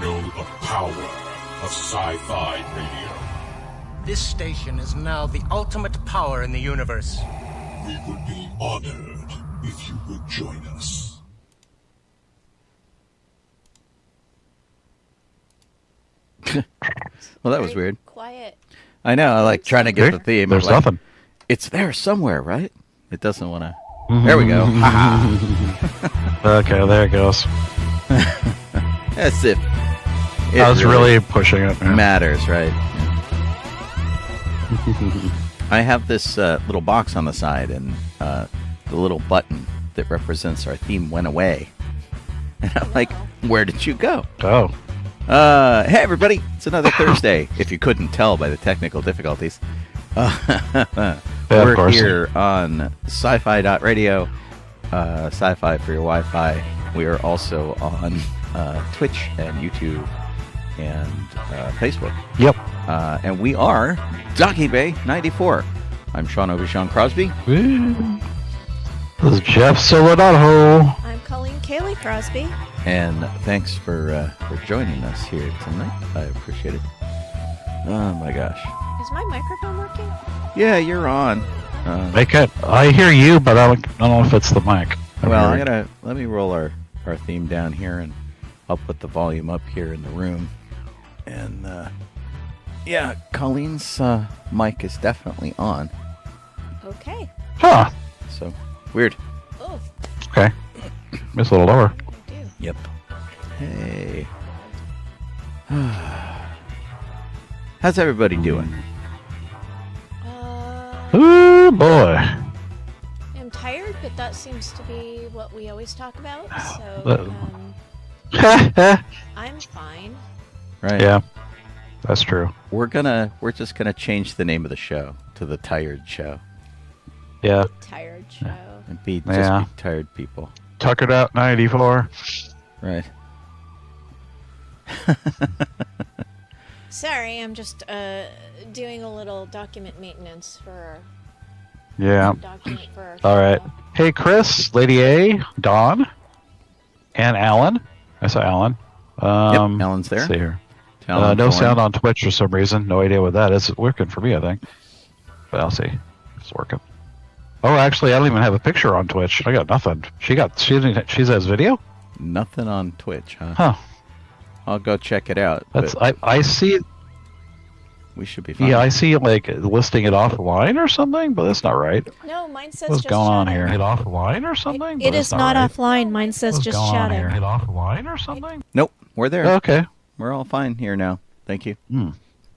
know the power of sci-fi radio. This station is now the ultimate power in the universe. We would be honored if you would join us. Well, that was weird. Quiet. I know. I like trying to get the theme. There's like, nothing. It's there somewhere, right? It doesn't want to. There we go. Okay, there it goes. As if it I was really pushing it. Man. matters, right? I have this little box on the side, and the little button that represents our theme went away. And I'm like, where did you go? Oh. Hey, everybody. It's another Thursday, if you couldn't tell by the technical difficulties. We're here on sci-fi.radio, sci-fi for your Wi-Fi. We are also on Twitch and YouTube and Facebook. Yep. And we are DB94. I'm Sean Obi-Shawn Crosby. This is Jeff Donoho. I'm Colleen Kaylee Crosby. And thanks for joining us here tonight. I appreciate it. Oh my gosh. Is my microphone working? Yeah, you're on. I hear you, but I don't know if it's the mic. Well, let me roll our theme down here, and I'll put the volume up here in the room. And yeah, Colleen's mic is definitely on. Okay. Huh. So weird. Oh, Okay. It's a little lower. I do. Yep. Hey. How's everybody doing? Ooh, boy. I'm tired, but that seems to be what we always talk about. So I'm fine. Right. Yeah, that's true. We're just gonna change the name of the show to the Tired Show. Yeah. Tired show. And be Yeah. tired people. Tuckered out 94. Right. Sorry, I'm just doing a little document maintenance for our Yeah. document for our All right. show. Hey, Chris, Lady A, Dawn, and Alan. I saw Alan. Yep, Alan's there. Let's see here. Alan No Cohen. sound on Twitch for some reason. No idea what that is. It's working for me, I think. But I'll see. If it's working. Oh, actually, I don't even have a picture on Twitch. I got nothing. She has video? Nothing on Twitch, huh? Huh. I'll go check it out. That's but I see. we should be fine. Yeah, I see like listing it offline or something, but that's not right. No, mine says What's just going on chatting. here? It offline or something? It is not offline. Mine says What's just going on chatting. here? It offline or something? Nope, we're there. Okay. We're all fine here now. Thank you. Hmm.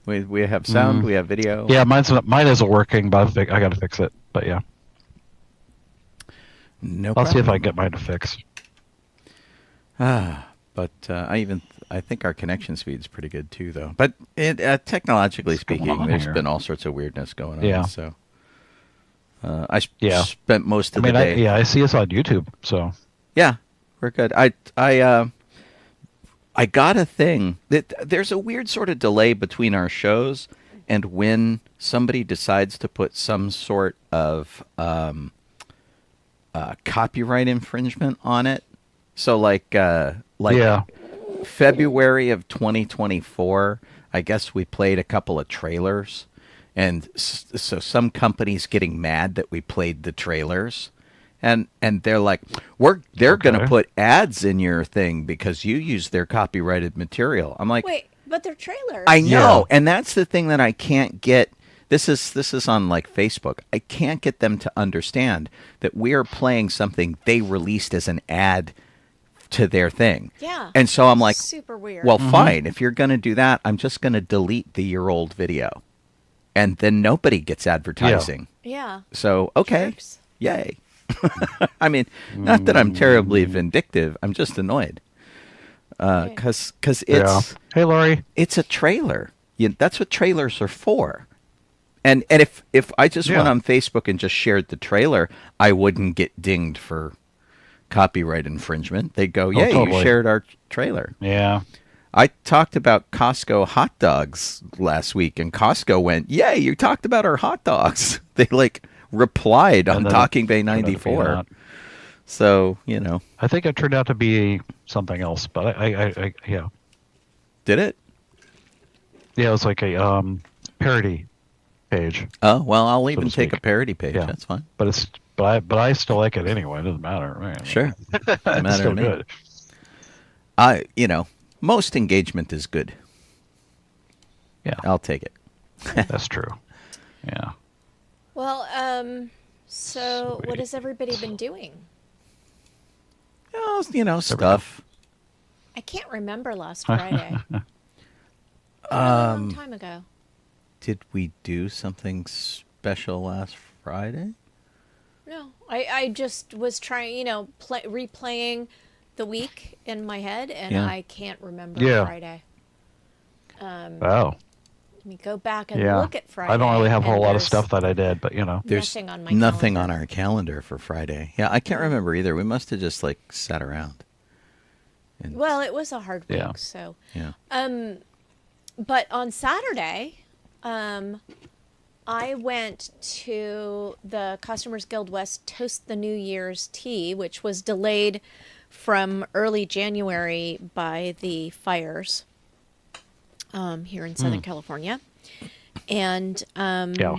We have sound. We have video. Yeah, mine isn't working, but I got to fix it. But yeah, No I'll see if I problem. can get mine to fix. But I think our connection speed's pretty good too, though. But technologically speaking, on there's here? been all sorts of weirdness going on. Yeah. So I Yeah. spent most I of mean, the day. I see us on YouTube, so Yeah, we're good. I got a thing that there's a weird sort of delay between our shows and when somebody decides to put some sort of copyright infringement on it. So like yeah, February of 2024, I guess we played a couple of trailers, and so some companies getting mad that we played the trailers. And they're like, they're going to put ads in your thing because you use their copyrighted material. I'm like, Wait, but they're trailers. I know, Yeah. and that's the thing that I can't get. This is on like Facebook. I can't get them to understand that we are playing something they released as an ad to their thing. Yeah. And so I'm like, super weird. well, fine. If you're going to do that, I'm just going to delete the year-old video, and then nobody gets advertising. yeah. So okay, Jerks. yay. I mean, not that I'm terribly vindictive. I'm just annoyed because it's yeah. Hey, Laurie. it's a trailer. That's what trailers are for. And if I just went Yeah. on Facebook and just shared the trailer, I wouldn't get dinged for copyright infringement. They'd go, "Yeah, totally. you shared our trailer." Yeah. I talked about Costco hot dogs last week, and Costco went, "Yay, you talked about our hot dogs." They like replied on And then Talking Bay it turned out to be 94. not. So, I think it turned out to be something else, but I yeah. Did it? Yeah, it was like a parody page. Oh, well, I'll even to take speak. a parody page. Yeah. That's fine. But I still like it anyway. It doesn't matter. Right? Sure. Doesn't It's matter still to me. good. Most engagement is good. Yeah, I'll take it. that's true. Yeah. Well, so what has everybody been doing? Stuff. I can't remember last Friday. A long time ago. Did we do something special last Friday? No, I just was trying, replaying the week in my head, and Yeah. I can't remember Yeah. Friday. Oh. Let me go back and Yeah. look at Friday. I don't really have a and whole lot of there's stuff that I did, but There's nothing on my nothing calendar. on our calendar for Friday. Yeah, I can't remember either. We must have just sat around. And, Well, it was a hard week, Yeah. so. yeah. But on Saturday, I went to the Customers Guild West Toast the New Year's Tea, which was delayed from early January by the fires here in Southern California. And yeah.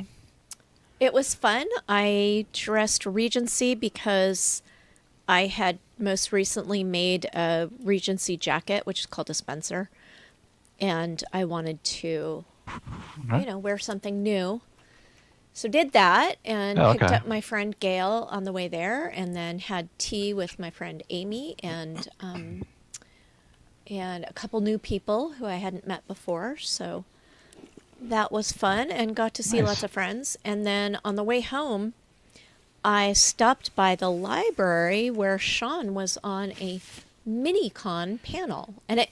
it was fun. I dressed Regency because I had most recently made a Regency jacket, which is called a Spencer. And I wanted to, wear something new. So did that and picked up my friend Gail on the way there, and then had tea with my friend Amy and a couple new people who I hadn't met before. So that was fun and got to see Nice. lots of friends. And then on the way home, I stopped by the library where Sean was on a mini-con panel. And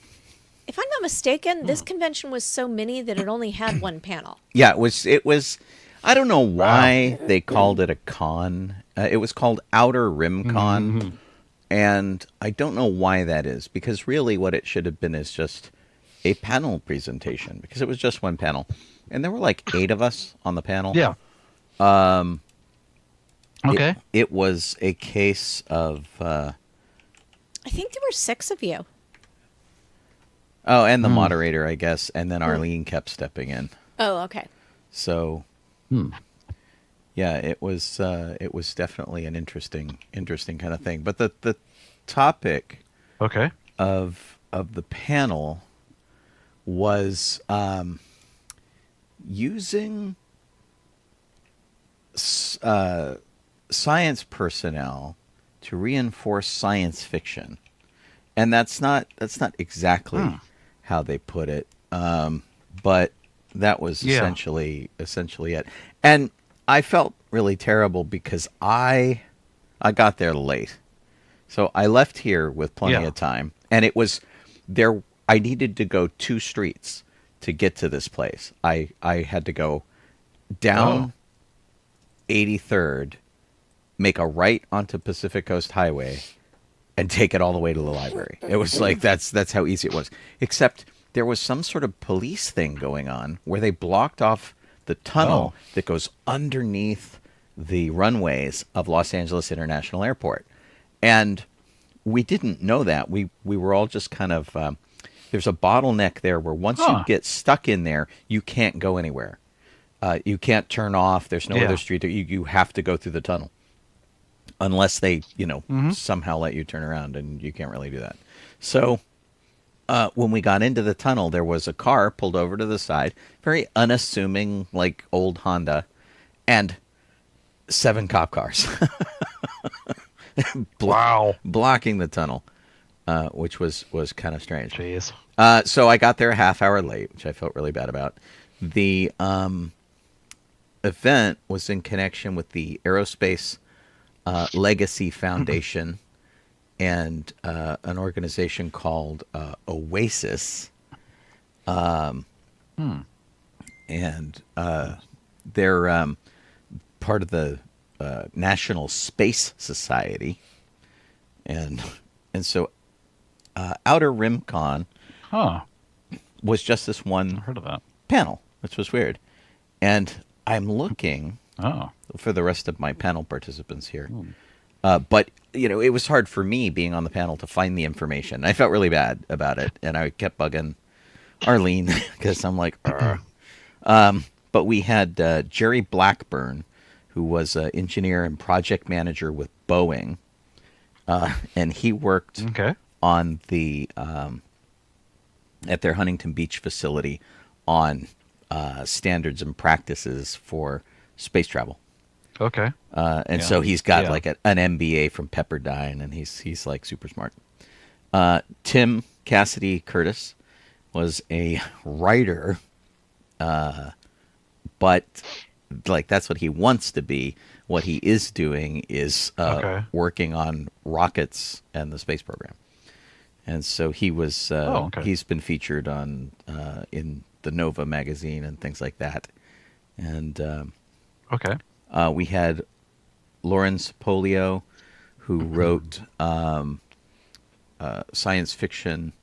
if I'm not mistaken, this convention was so mini that it only had one panel. Yeah, it was. I don't know why they called it a con. It was called Outer Rim Con, and I don't know why that is, because really what it should have been is just a panel presentation, because it was just one panel, and there were like 8 of us on the panel. Yeah. Okay. It was a case of. I think there were 6 of you. Oh, and the moderator, I guess, and then Arlene kept stepping in. Oh, okay. So, yeah, it was definitely an interesting kind of thing. But the topic Okay. of the panel was using science personnel to reinforce science fiction, and that's not exactly how they put it, but that was essentially it. And I felt really terrible because I got there late, so I left here with plenty of time, and it was there. I needed to go 2 streets to get to this place. I had to go down 83rd, make a right onto Pacific Coast Highway, and take it all the way to the library. It was like that's how easy it was. Except there was some sort of police thing going on where they blocked off the tunnel that goes underneath the runways of Los Angeles International Airport. And we didn't know that. We were all just kind of there's a bottleneck there where once you get stuck in there, you can't go anywhere. You can't turn off. There's no other street. You have to go through the tunnel. Unless they, somehow let you turn around, and you can't really do that. So when we got into the tunnel, there was a car pulled over to the side, very unassuming, like old Honda, and 7 cop cars. Blocking the tunnel, which was kind of strange. Jeez. So I got there a half hour late, which I felt really bad about. The event was in connection with the Aerospace Legacy Foundation and an organization called Oasis. And they're part of the National Space Society. And so Outer Rim Con was just this one Heard of that. panel, which was weird. And I'm looking Oh. for the rest of my panel participants here. But, it was hard for me being on the panel to find the information. I felt really bad about it, and I kept bugging Arlene, because I'm like, but we had Jerry Blackburn, who was an engineer and project manager with Boeing, and he worked on the at their Huntington Beach facility on standards and practices for space travel. Okay. And so he's got like an MBA from Pepperdine, and he's like super smart. Tim Cassidy Curtis was a writer, but like that's what he wants to be. What he is doing is working on rockets and the space program. And so he was he's been featured on in the Nova magazine and things like that. And we had Lawrence Polio, who wrote science fiction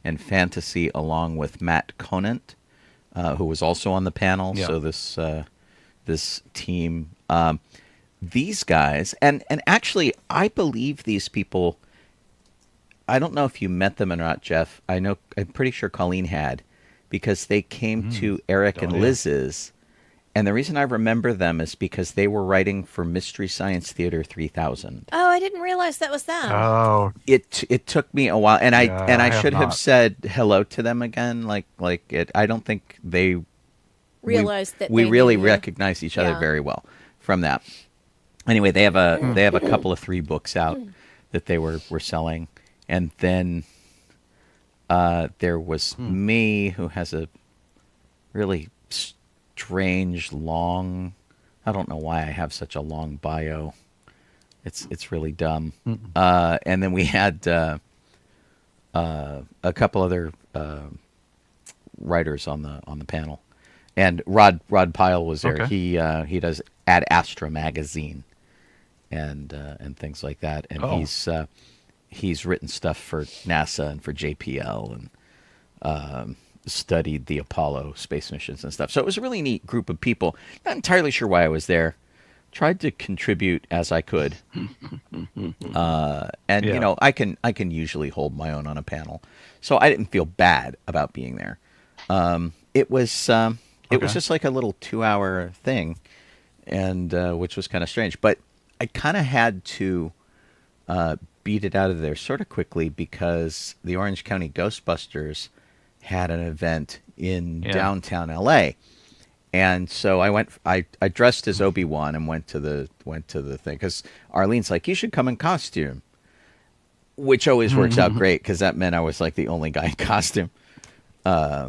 and fantasy along with Matt Conant, who was also on the panel. Yeah. So this team, these guys, and actually, I believe these people. I don't know if you met them or not, Jeff. I'm pretty sure Colleen had, because they came to Eric and Liz's. And the reason I remember them is because they were writing for Mystery Science Theater 3000. Oh, I didn't realize that was them. Oh, It took me a while, and I should have said hello to them again. Like it. I don't think they realized that we they really knew you. recognized each other Yeah. very well from that. Anyway, they have a couple of 3 books out that they were selling, and then there was me, who has a really strange long. I don't know why I have such a long bio. It's really dumb. And then we had a couple other writers on the panel, and Rod Pyle was there. Okay. He does Ad Astra magazine and things like that, and he's written stuff for NASA and for JPL and studied the Apollo space missions and stuff. So it was a really neat group of people. Not entirely sure why I was there. Tried to contribute as I could. And you know, I can usually hold my own on a panel, so I didn't feel bad about being there. It was just like a little 2-hour thing, and which was kind of strange. But I kind of had to beat it out of there sort of quickly, because the Orange County Ghostbusters had an event in downtown LA. And so I dressed as Obi-Wan and went to the thing, because Arlene's like, you should come in costume, which always works out great, because that meant I was like the only guy in costume. But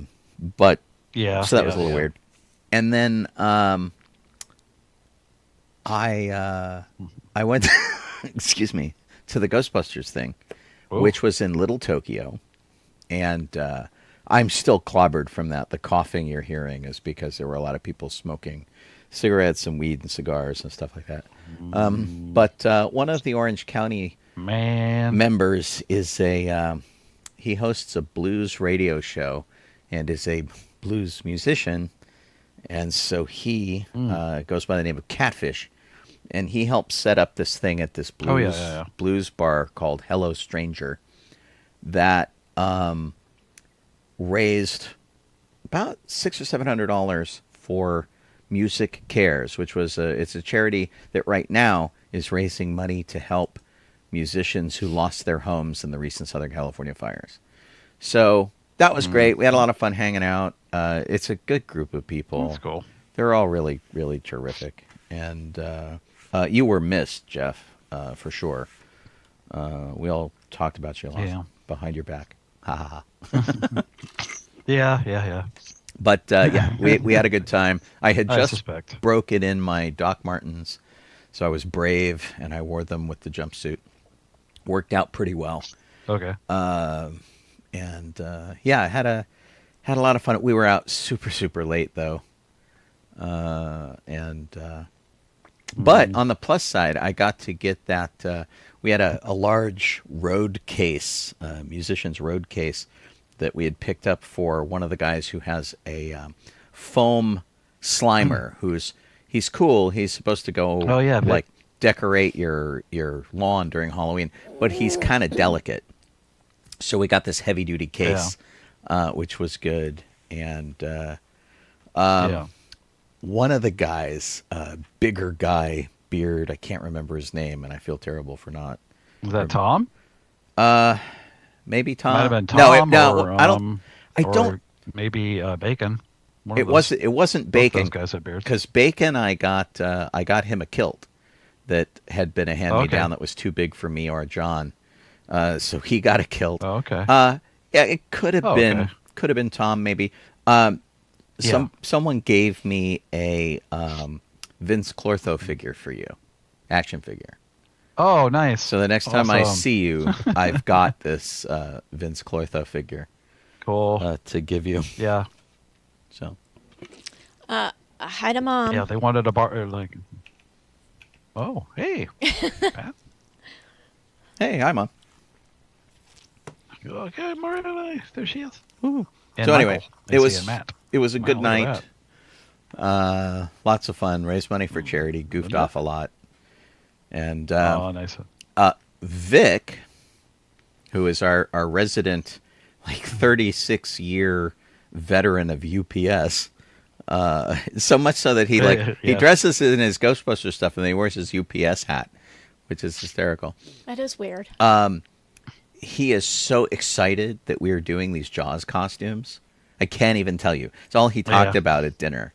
so that was a little weird. And then I went excuse me, to the Ghostbusters thing, which was in Little Tokyo, and I'm still clobbered from that. The coughing you're hearing is because there were a lot of people smoking cigarettes and weed and cigars and stuff like that. But one of the Orange County members is he hosts a blues radio show and is a blues musician. And so he goes by the name of Catfish. And he helped set up this thing at this blues bar called Hello Stranger that raised about $600 or $700 for Music Cares, which was it's a charity that right now is raising money to help musicians who lost their homes in the recent Southern California fires. So that was great. We had a lot of fun hanging out. It's a good group of people. That's cool. They're all really, really terrific. And you were missed, Jeff, for sure. We all talked about you a lot behind your back. Ha ha ha. Yeah. But we had a good time. I had just suspect. broken in my Doc Martens, so I was brave, and I wore them with the jumpsuit. Worked out pretty well. Okay. I had a lot of fun. We were out super late though, but on the plus side, I got to get that. We had a large road case, musician's road case, that we had picked up for one of the guys who has a foam Slimer. He's cool. He's supposed to go like decorate your lawn during Halloween, but he's kind of delicate. So we got this heavy duty case which was good. And Yeah. one of the guys, bigger guy, beard, I can't remember his name, and I feel terrible for not. Was that Tom? Maybe Tom. Might have been No, Tom. no, or, I don't. I or don't. Maybe Bacon. One It of those- wasn't. It wasn't both Bacon. Those guys had beards. Because Bacon, I got him a kilt that had been a hand-me-down that was too big for me or John. So he got a kilt. Oh, okay. Yeah, it could have been okay. could have been Tom maybe. Someone gave me a Vince Clortho figure for you, action figure. Oh, nice. So the next time I Awesome. see you, I've got this Vince Clortho figure Cool. to give you. Yeah. So Hi to Mom. Yeah, they wanted a bar like. Oh, hey. Pat. hey, hi Mom. Okay, Maria, there she is. Ooh. And So anyway, Michael, it was and Matt. it was a Wow, good look at night. that. Lots of fun. Raised money for charity. Goofed Yeah. off a lot. And Oh, nice. Vic, who is our resident, like 36-year veteran of UPS, so much so that he he Yeah. dresses in his Ghostbuster stuff and then he wears his UPS hat, which is hysterical. That is weird. He is so excited that we are doing these Jaws costumes. I can't even tell you. It's all he talked Yeah. about at dinner.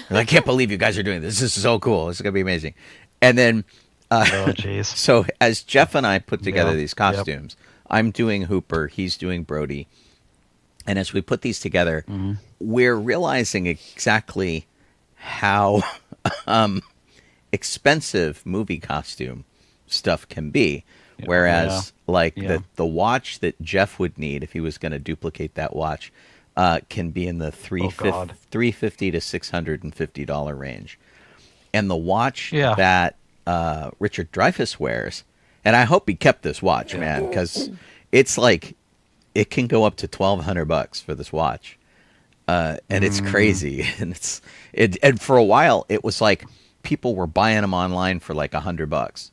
I can't believe you guys are doing this. This is so cool. This is going to be amazing. And then, Oh, jeez. so as Jeff and I put together Yeah. these costumes, I'm doing Hooper, he's doing Brody. And as we put these together, we're realizing exactly how expensive movie costume stuff can be. Whereas, Yeah. the watch that Jeff would need if he was going to duplicate that watch can be in the God. $350 to $650 range. And the watch Yeah. that Richard Dreyfuss wears, and I hope he kept this watch, man, because it's like it can go up to $1,200 for this watch, and it's crazy. And for a while, it was like people were buying them online for like $100,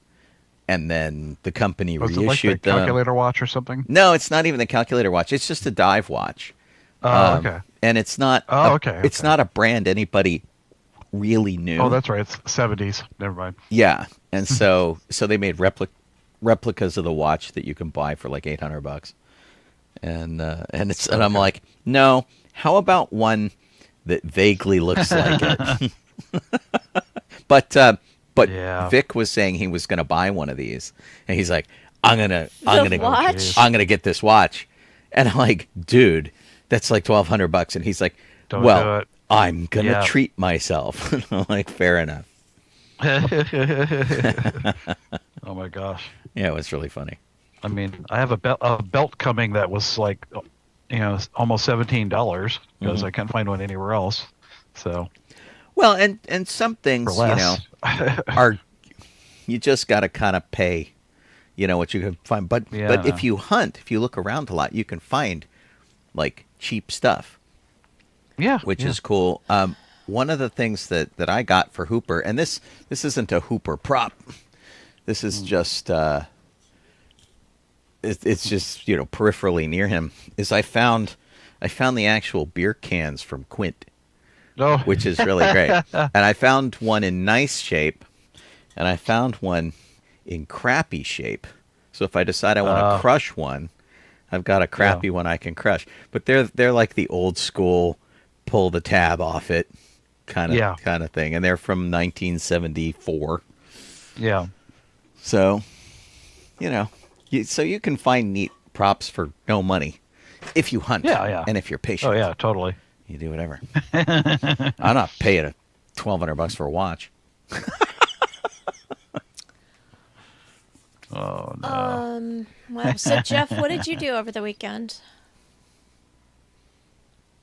and then the company Was it like reissued the them. calculator watch or something? No, it's not even the calculator watch. It's just a dive watch. Oh, okay. And it's not. Oh, okay, It's okay. not a brand anybody really knew. Oh, that's right. It's 70s. Never mind. Yeah, and so they made replicas of the watch that you can buy for like $800, and I'm like, no, how about one that vaguely looks like it? But Yeah. Vic was saying he was going to buy one of these, and he's like, I'm gonna watch? I'm gonna get this watch, and I'm like, dude, that's like $1,200, and he's like, Don't well, do it. I'm gonna Yeah. treat myself. I'm like, fair enough. Oh my gosh. Yeah, it was really funny. I mean, I have a belt coming that was like, almost $17 because I can't find one anywhere else. So Well, and some things, for less. are you just got to kind of pay, what you can find. But Yeah. if you hunt, if you look around a lot, you can find like cheap stuff, Yeah. which yeah. is cool. One of the things that I got for Hooper, and this isn't a Hooper prop. This is just it's just peripherally near him. Is I found the actual beer cans from Quint, No. which is really great. And I found one in nice shape, and I found one in crappy shape. So if I decide I want to crush one, I've got a crappy one I can crush. But they're like the old school, pull the tab off it kind of thing, and they're from 1974. Yeah. So, so you can find neat props for no money if you hunt. Yeah, yeah. And if you're patient. Oh yeah, totally. You do whatever. I'm not paying $1,200 for a watch. Oh no. Well, so Jeff, what did you do over the weekend?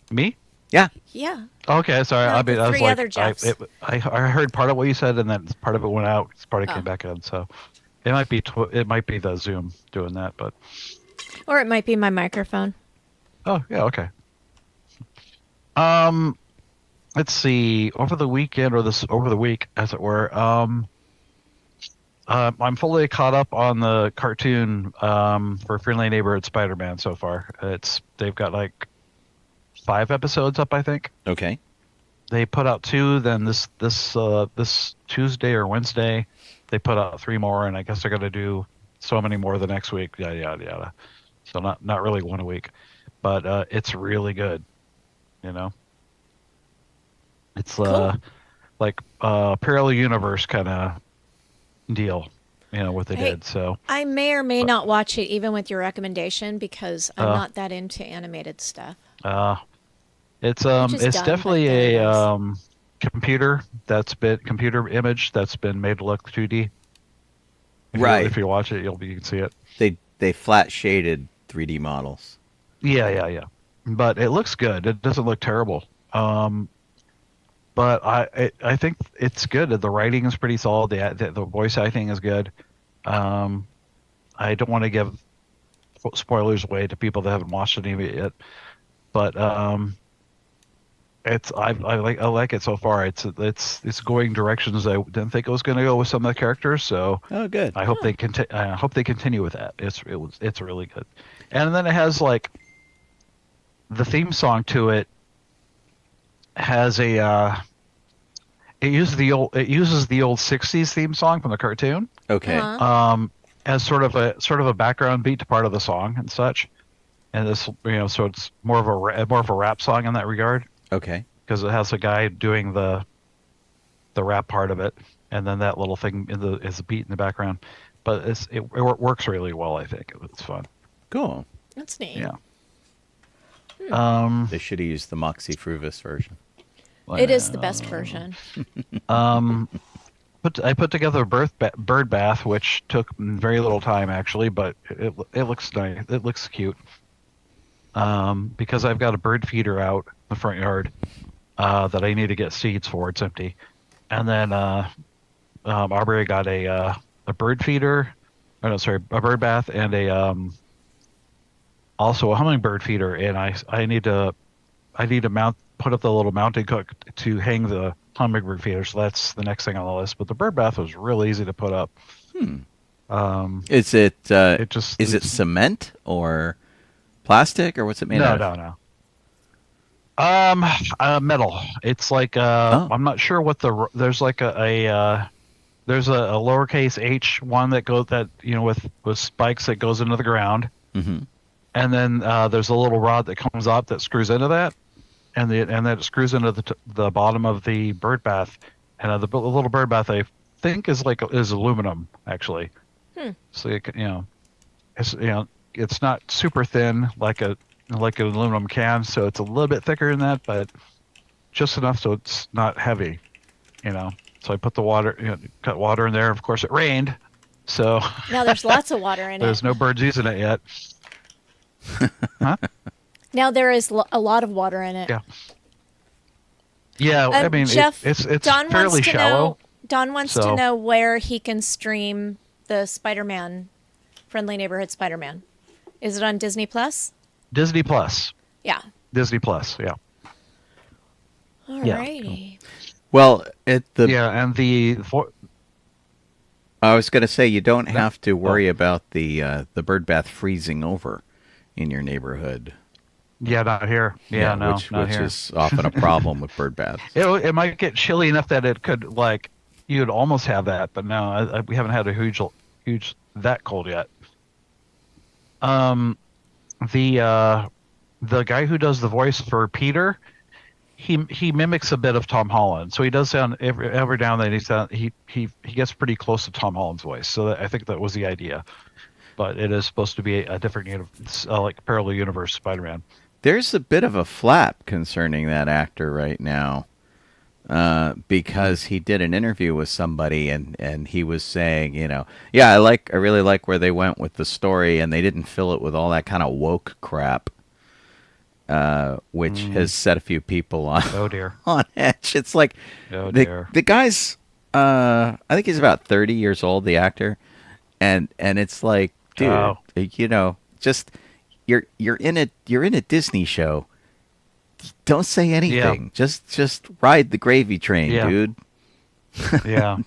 Me? Yeah. Yeah. Okay, sorry. No, I mean, the I was three like, other Jeffs. I heard part of what you said, and then part of it went out. Part of it Oh. came back in. So it might be it might be the Zoom doing that, but Or it might be my microphone. oh yeah, okay. Let's see. Over the weekend, or over the week, as it were. I'm fully caught up on the cartoon for Friendly Neighborhood Spider-Man so far. They've got like 5 episodes up, I think. Okay. They put out 2. Then this Tuesday or Wednesday, they put out 3 more, and I guess they're going to do so many more the next week. Yada yada yada. So not really one a week, but it's really good. You know, it's Cool. like parallel universe kind of deal. You know what they Hey, did. So I may or may not watch it even with your recommendation because I'm Uh, not that into animated stuff. it's Which is it's dumb, definitely but there it a is. computer image that's been made to look 2D. Right. If you watch it, you can see it. They flat shaded 3D models. Yeah. But it looks good. It doesn't look terrible. But I think it's good. The writing is pretty solid. The voice acting is good. I don't want to give spoilers away to people that haven't watched any of it yet, but I like it so far. It's going directions I didn't think it was going to go with some of the characters. So Oh, good. I hope they continue with that. It's really good. And then it has like the theme song to it has it uses the old 60s theme song from the cartoon Okay. Uh-huh. as sort of a background beat to part of the song and such. And this, so it's more of a rap song in that regard, Okay. because it has a guy doing the rap part of it, and then that little thing is a beat in the background. But it works really well. I think it's fun. Cool. That's neat. Yeah. They should have used the Moxie Fruvis version. It is the best version. I put together a bird bath, which took very little time actually, but it looks nice. It looks cute. Because I've got a bird feeder out in the front yard that I need to get seeds for. It's empty, and then Aubrey got a bird feeder. Oh no, sorry, a bird bath and also a hummingbird feeder. And I need to put up the little mounting hook to hang the hummingbird feeder. So that's the next thing on the list. But the bird bath was real easy to put up. Is it just is it cement or plastic or what's it made out of? No. Metal. It's like Oh. I'm not sure what there's like there's a lowercase h one with spikes that goes into the ground, Mm-hmm. and then there's a little rod that comes up that screws into that, and then it screws into the bottom of the bird bath, and the little bird bath I think is aluminum actually. So it's not super thin like an aluminum can, so it's a little bit thicker than that, but just enough so it's not heavy, So I put the water, cut water in there. Of course, it rained, so Now there's lots of water in there's it. no birds using it yet. Huh? Now there is a lot of water in it. Yeah. Yeah, I mean, Jeff, it's Don fairly wants to shallow. know. Don wants so- to know where he can stream the Spider-Man, Friendly Neighborhood Spider-Man. Is it on Disney Plus? Disney Plus. Yeah. Disney Plus, yeah. Alrighty. Well, and I was going to say you don't have to worry about the bird bath freezing over in your neighborhood. Yeah, not here. Yeah, no, which not here. is often a problem with bird baths. It might get chilly enough that it could you'd almost have that, but no, we haven't had a huge that cold yet. The guy who does the voice for Peter, he mimics a bit of Tom Holland, so he does sound every now and then he gets pretty close to Tom Holland's voice. So I think that was the idea, but it is supposed to be a different like parallel universe Spider-Man. There's a bit of a flap concerning that actor right now, because he did an interview with somebody and he was saying, I really like where they went with the story and they didn't fill it with all that kind of woke crap, which has set a few people on Oh dear. on edge. It's like dear. the guy's I think he's about 30 years old, the actor, and it's like, dude, just you're in a Disney show. Don't say anything. Yeah. Just ride the gravy train, dude. Yeah.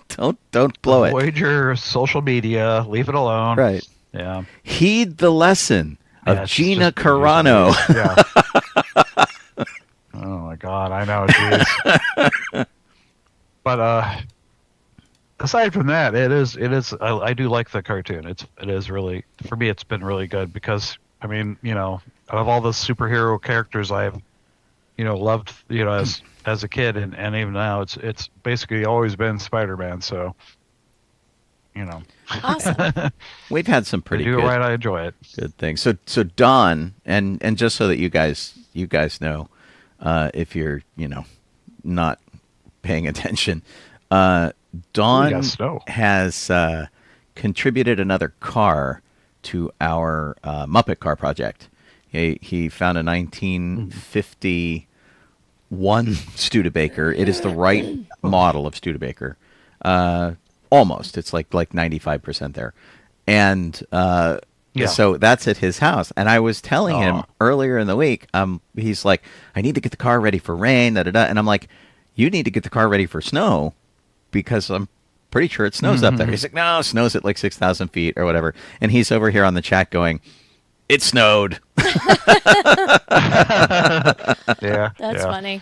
Don't blow it. Avoid your social media. Leave it alone. Right. Yeah. Heed the lesson of it's Gina just- Carano. Yeah. I know, jeez. But aside from that, it is. I do like the cartoon. It is really, for me. It's been really good because I mean, out of all the superhero characters I've, loved, as a kid and even now, it's basically always been Spider-Man. So, Awesome. We've had some they pretty do good, it right. I enjoy it. good things. So Dawn, and just so that you guys know, if you're not paying attention, Dawn got snow. has contributed another car to our Muppet Car project. He found a 1951 Studebaker. It is the right model of Studebaker. Almost. It's like 95% there. And Yeah. so that's at his house. And I was telling him Aw. earlier in the week, he's like, I need to get the car ready for rain, da-da-da. And I'm like, you need to get the car ready for snow because I'm pretty sure it snows up there. He's like, no, it snows at like 6,000 feet or whatever. And he's over here on the chat going, it snowed. Yeah. That's yeah. funny.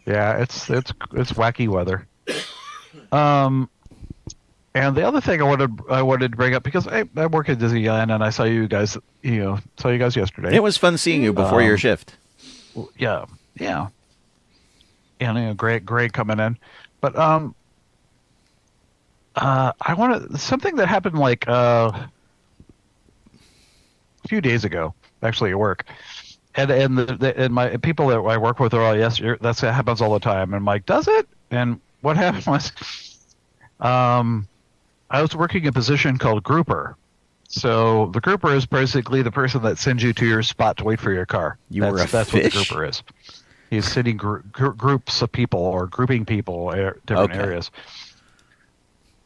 Yeah, it's wacky weather. And the other thing I wanted to bring up because I work at Disneyland and I saw you guys yesterday. It was fun seeing you before your shift. Yeah. And Greg coming in, but I wanted something that happened like a few days ago, actually at work, and my people that I work with are all yes, that happens all the time. And I'm like, does it? And what happened was, I was working a position called grouper. So the grouper is basically the person that sends you to your spot to wait for your car. You were a That's what the fish? grouper is. He's sending groups of people or grouping people different Okay. areas.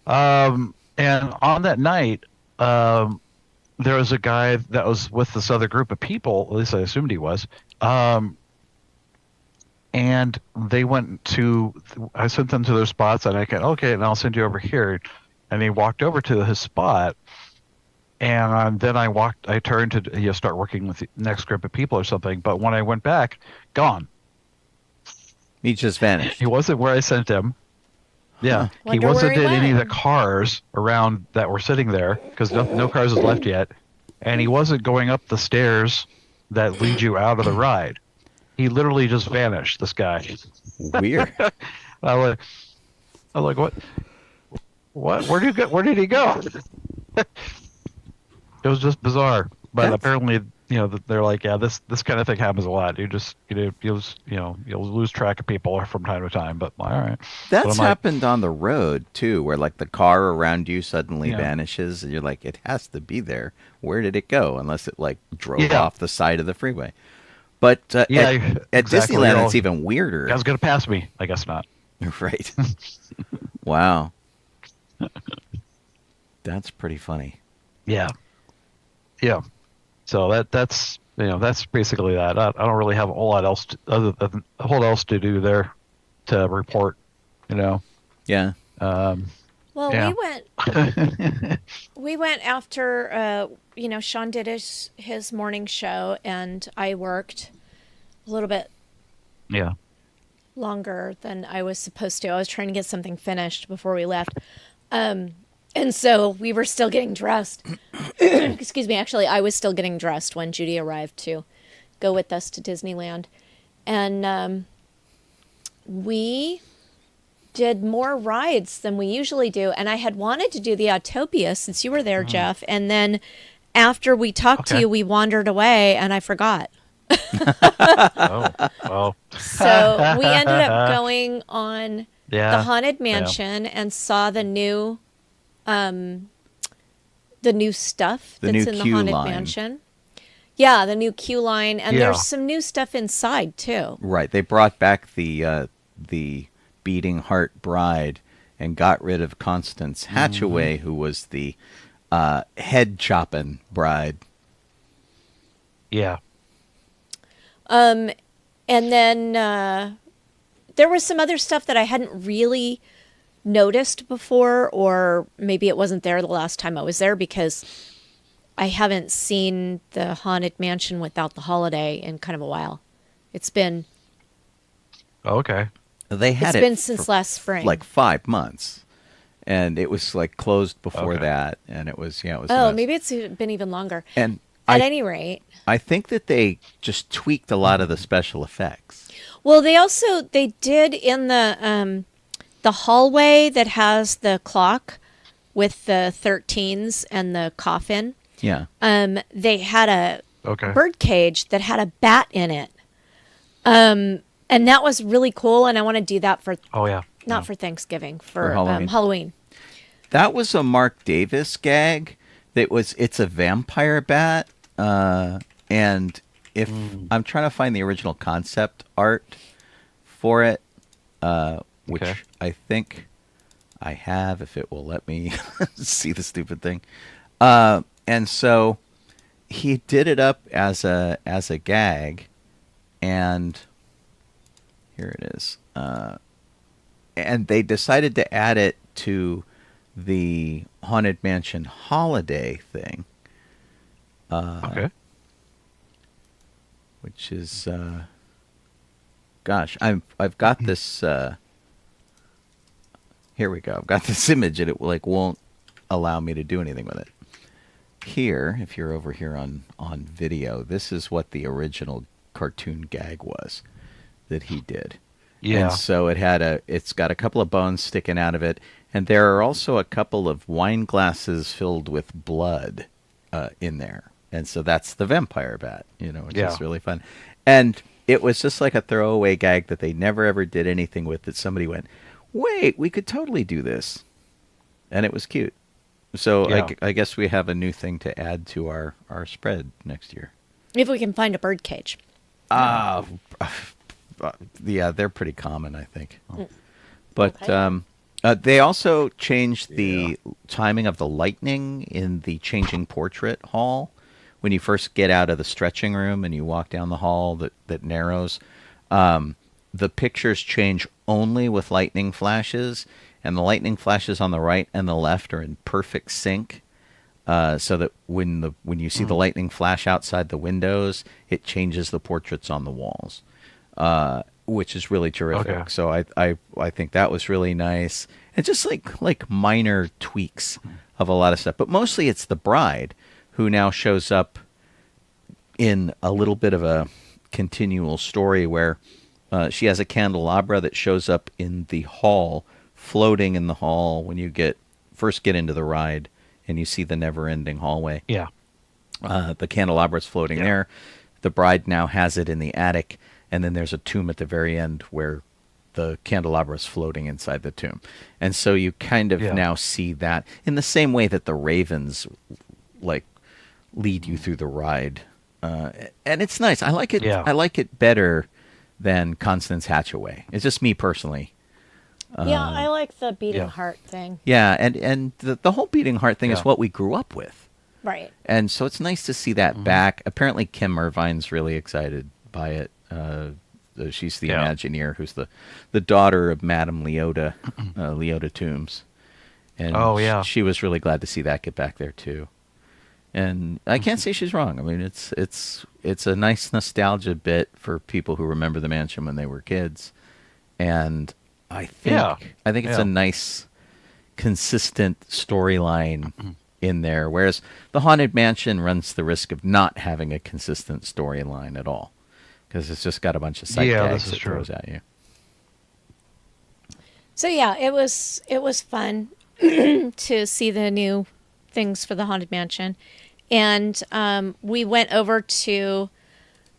And on that night, there was a guy that was with this other group of people. At least I assumed he was. And they went to. I sent them to their spots, and I said, "Okay, and I'll send you over here." And he walked over to his spot, and then I turned to start working with the next group of people or something. But when I went back, gone. He just vanished. He wasn't where I sent him. Yeah, he Wonder where wasn't he in any of the went. cars around that were sitting there because no cars was left yet, and he wasn't going up the stairs that lead you out of the ride. He literally just vanished. This guy. Weird. I was like, what? What? Where did he go? It was just bizarre. But That's- apparently, they're like, yeah, this kind of thing happens a lot. You'll lose track of people from time to time. But all right, That's But I'm like, happened on the road too, where like the car around you suddenly Yeah. vanishes, and you're like, it has to be there. Where did it go? Unless it like drove Yeah. off the side of the freeway. But Yeah, at exactly. Disneyland, You're it's all- even weirder. Guy's gonna pass me. I guess not. Right. Wow. That's pretty funny. Yeah. So that's basically that. I don't really have a whole lot else to do there to report. Yeah. Well, Yeah. we went after Sean did his morning show and I worked a little bit Yeah. longer than I was supposed to. I was trying to get something finished before we left. And so we were still getting dressed. Excuse me. Actually, I was still getting dressed when Judy arrived to go with us to Disneyland. And we did more rides than we usually do. And I had wanted to do the Autopia since you were there, Jeff. And then after we talked to Okay. you, we wandered away and I forgot. Oh. Well. So we ended up going on Yeah. the Haunted Mansion and saw the new stuff The that's new in the queue Haunted line. Mansion. Yeah, the new queue line, and Yeah. there's some new stuff inside too. Right. They brought back the beating heart bride and got rid of Constance Hatchaway, who was the head chopping bride. Yeah. And then there was some other stuff that I hadn't really noticed before, or maybe it wasn't there the last time I was there because I haven't seen the Haunted Mansion without the holiday in kind of a while. It's been Okay. They had It's been it since for last spring. like 5 months, and it was like closed before Okay. that, and it was it was. a Oh, mess. maybe it's been even longer. And At I any rate, I think that they just tweaked a lot of the special effects. well, they did in the hallway that has the clock with the 13s and the coffin. Yeah. They had a Okay. bird cage that had a bat in it. And that was really cool. And I want to do that for Oh yeah. not for Thanksgiving, for Halloween. Halloween. That was a Mark Davis gag. It's a vampire bat, and if I'm trying to find the original concept art for it, which Okay. I think I have, if it will let me see the stupid thing, and so he did it up as a gag, and here it is, and they decided to add it to the Haunted Mansion holiday thing, Okay. which is, gosh, I've got this. Here we go. I've got this image, and it won't allow me to do anything with it. Here, if you're over here on video, this is what the original cartoon gag was that he did. Yeah. And so it's got a couple of bones sticking out of it, and there are also a couple of wine glasses filled with blood in there. And so that's the vampire bat, which Yeah. is really fun. And it was just like a throwaway gag that they never ever did anything with, that somebody went, wait, we could totally do this. And it was cute. So Yeah. I guess we have a new thing to add to our spread next year. If we can find a bird cage. Yeah, they're pretty common, I think. But Okay. they also changed the timing of the lightning in the changing portrait hall. When you first get out of the stretching room and you walk down the hall that narrows, the pictures change only with lightning flashes, and the lightning flashes on the right and the left are in perfect sync. So that when you see the lightning flash outside the windows, it changes the portraits on the walls, which is really terrific. Okay. So I think that was really nice, and just like minor tweaks of a lot of stuff. But mostly it's the bride who now shows up in a little bit of a continual story where she has a candelabra that shows up in the hall, floating in the hall when you first get into the ride. And you see the never-ending hallway. Yeah. The candelabra is floating there. The bride now has it in the attic, and then there's a tomb at the very end where the candelabra is floating inside the tomb. And so you kind of now see that in the same way that the ravens lead you through the ride. And it's nice. I like it. Yeah. I like it better than Constance Hatchaway. It's just me personally. Yeah, I like the beating yeah. heart thing. Yeah, and the whole beating heart thing is Yeah. what we grew up with. Right. And so it's nice to see that back. Apparently Kim Irvine's really excited by it. She's the Imagineer, who's the daughter of Madame Leota, Leota Toombs. And Oh, yeah. she was really glad to see that get back there too. And I can't say she's wrong. I mean, it's a nice nostalgia bit for people who remember the mansion when they were kids. And I think it's a nice, consistent storyline in there, whereas the Haunted Mansion runs the risk of not having a consistent storyline at all, because it's just got a bunch of sight gags this is it true. throws at you. So yeah, it was fun to see the new things for the Haunted Mansion, and we went over to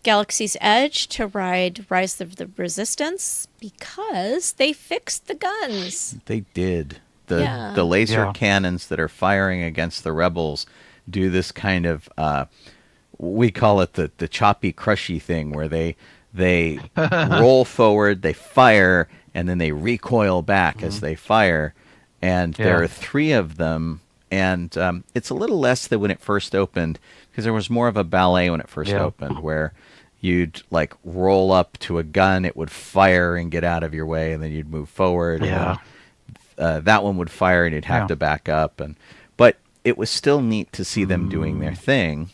Galaxy's Edge to ride Rise of the Resistance because they fixed the guns. They did. The laser Yeah. cannons that are firing against the rebels do this kind of we call it the choppy crushy thing, where they roll forward, they fire, and then they recoil back as they fire. And there are 3 of them, and it's a little less than when it first opened, because there was more of a ballet when it first opened, where you'd roll up to a gun, it would fire and get out of your way, and then you'd move forward. Yeah. And that one would fire, and you'd have to back up. But it was still neat to see them doing their thing.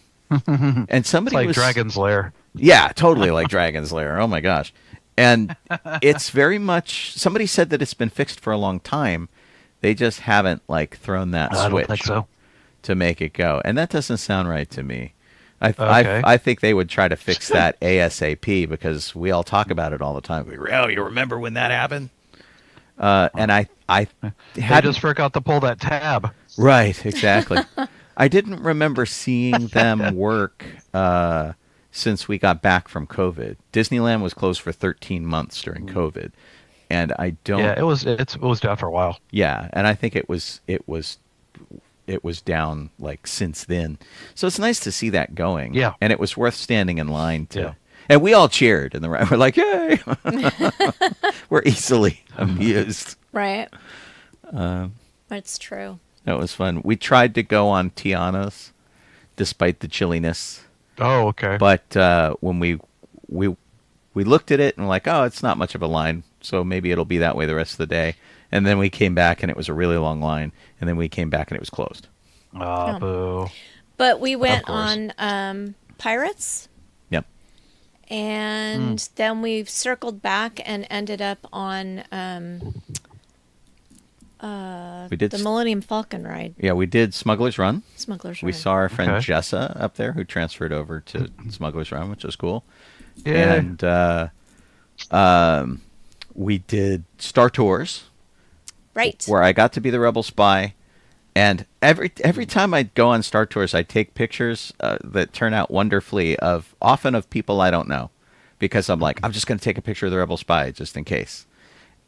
And somebody It's like was Dragon's Lair. Yeah, totally like Dragon's Lair. Oh my gosh. And it's very much, somebody said that it's been fixed for a long time. They just haven't like thrown that I don't switch think so. to make it go. And that doesn't sound right to me. Okay. I think they would try to fix that ASAP because we all talk about it all the time. Oh, you remember when that happened? And I They had just forgot to pull that tab. right, exactly. I didn't remember seeing them work since we got back from COVID. Disneyland was closed for 13 months during COVID, and I don't. Yeah, it was down for a while. Yeah, and I think it was down like since then. So it's nice to see that going. Yeah. And it was worth standing in line to. Yeah. And we all cheered and we're like, yay! We're easily amused. Right. That's true. That was fun. We tried to go on Tiana's despite the chilliness. Oh, okay. But when we looked at it and we're like, oh, it's not much of a line, so maybe it'll be that way the rest of the day. And then we came back and it was a really long line. And then we came back and it was closed. Oh, Yeah. boo. But we went course. on Pirates, Yep. and then we circled back and ended up on We did. the Millennium Falcon ride, Yeah, we did Smuggler's Run. Smuggler's We Ride. saw our friend Okay. Jessa up there who transferred over to Smuggler's Run, which was cool. Yeah. And we did Star Tours, Right. where I got to be the Rebel Spy. And every time I go on Star Tours, I take pictures that turn out wonderfully, often of people I don't know, because I'm like, I'm just going to take a picture of the Rebel Spy just in case.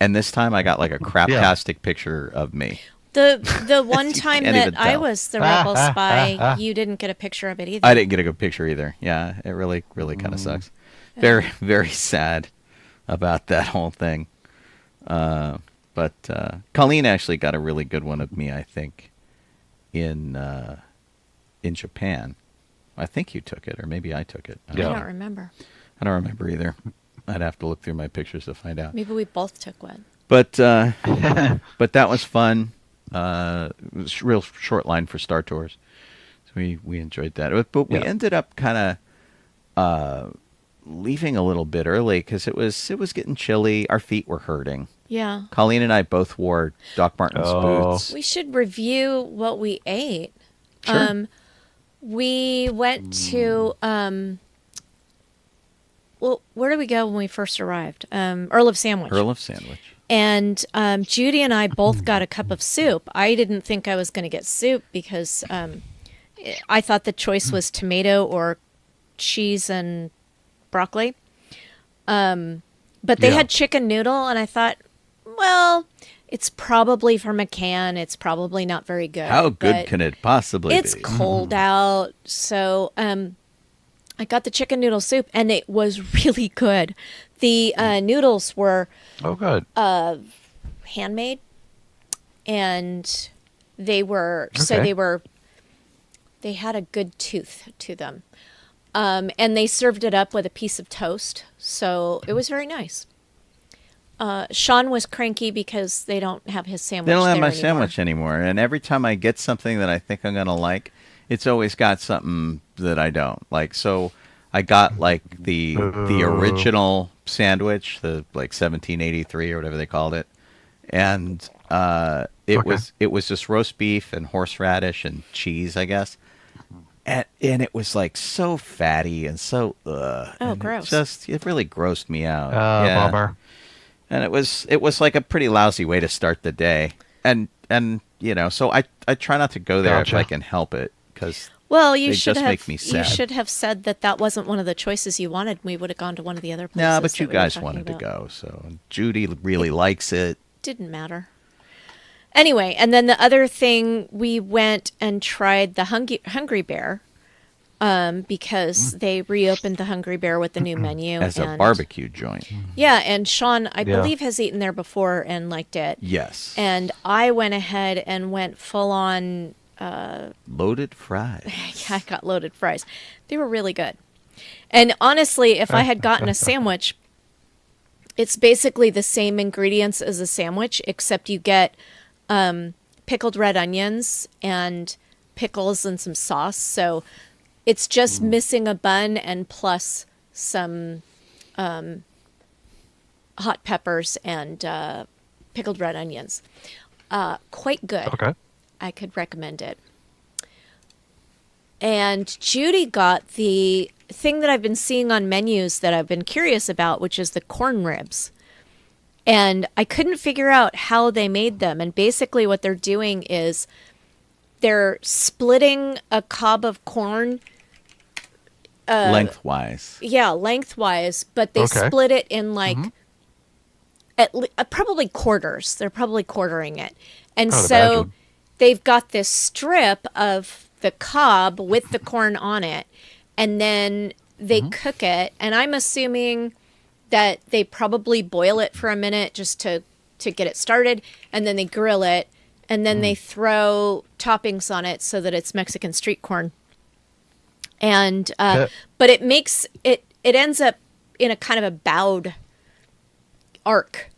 And this time I got like a craptastic picture of me. The one You time can't that even I tell. was the Rebel Spy, you didn't get a picture of it either. I didn't get a good picture either. Yeah, it really kind of sucks. Very, very sad about that whole thing. But Colleen actually got a really good one of me, I think, in Japan. I think you took it, or maybe I took it. I Yeah. don't remember. I don't remember either. I'd have to look through my pictures to find out. Maybe we both took one. But but that was fun. It was a real short line for Star Tours. So we enjoyed that. But we Yeah. ended up kind of leaving a little bit early because it was getting chilly. Our feet were hurting. Yeah. Colleen and I both wore Doc Martens Oh. boots. We should review what we ate. Sure. We went to well, where did we go when we first arrived? Earl of Sandwich. Earl of Sandwich. And Judy and I both got a cup of soup. I didn't think I was going to get soup because I thought the choice was tomato or cheese and broccoli. But they Yeah. had chicken noodle, and I thought, well, it's probably from a can. It's probably not very good. How good but can it possibly it's be? cold out, so I got the chicken noodle soup, and it was really good. The noodles were Oh, good. handmade, and they were Okay. they had a good tooth to them, and they served it up with a piece of toast, so it was very nice. Sean was cranky because they don't have his sandwich. They don't have there my anymore. sandwich anymore. And every time I get something that I think I'm going to like, it's always got something that I don't like. So I got like the original sandwich, the like 1783 or whatever they called it. And it was just roast beef and horseradish and cheese, I guess. And it was like so fatty and so and gross. It really grossed me out. Bummer. And it was like a pretty lousy way to start the day. And so I try not to go there if Gotcha. I can help it because Well, you they should just have. make me sad. You should have said that wasn't one of the choices you wanted. We would have gone to one of the other places. no, but that you we were guys talking wanted to about. go. So Judy really likes it. Didn't matter. Anyway, and then the other thing, we went and tried the Hungry Bear because they reopened the Hungry Bear with the new menu As a and- barbecue joint. Yeah, and Sean, I Yeah. believe, has eaten there before and liked it. Yes. And I went ahead and went full on. Loaded fries. Yeah, I got loaded fries. They were really good. And honestly, if I had gotten a sandwich, it's basically the same ingredients as a sandwich, except you get pickled red onions and pickles and some sauce. So it's just missing a bun and plus some hot peppers and pickled red onions. Quite good. Okay. I could recommend it. And Judy got the thing that I've been seeing on menus that I've been curious about, which is the corn ribs. And I couldn't figure out how they made them. And basically what they're doing is they're splitting a cob of corn. Lengthwise. Yeah, lengthwise, but they Okay. split it in like probably quarters. They're probably quartering it. And I would so imagine. they've got this strip of the cob with the corn on it, and then they cook it. And I'm assuming that they probably boil it for a minute just to get it started, and then they grill it, and then they throw toppings on it so that it's Mexican street corn. And but it makes it ends up in a kind of a bowed arc.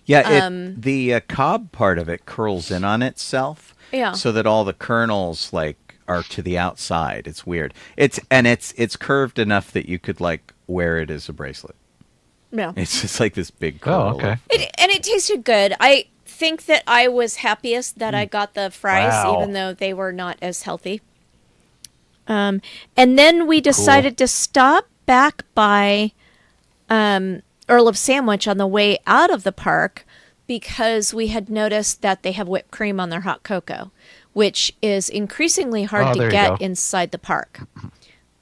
Yeah, the cob part of it curls in on itself. Yeah. So that all the kernels are to the outside. It's weird. It's curved enough that you could wear it as a bracelet. Yeah. It's just like this big curl. Oh, okay. It tasted good. I think that I was happiest that I got the fries, Wow. even though they were not as healthy. And then we decided to stop back by Earl of Sandwich on the way out of the park because we had noticed that they have whipped cream on their hot cocoa, which is increasingly hard to there you get go. inside the park.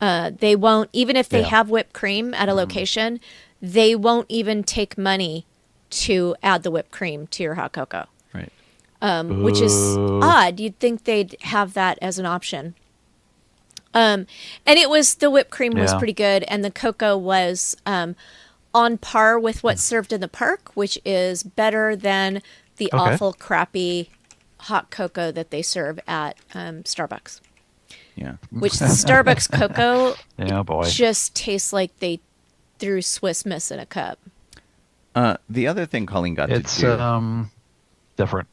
They won't, even if they Yeah. have whipped cream at a location, they won't even take money to add the whipped cream to your hot cocoa, Right. which is Boo. odd. You'd think they'd have that as an option. And the whipped cream was Yeah. pretty good, and the cocoa was on par with what's served in the park, which is better than the Okay. awful crappy hot cocoa that they serve at Starbucks. Yeah. Which the Starbucks cocoa Yeah, boy. just tastes like they threw Swiss Miss in a cup. The other thing Colleen got It's to do. different.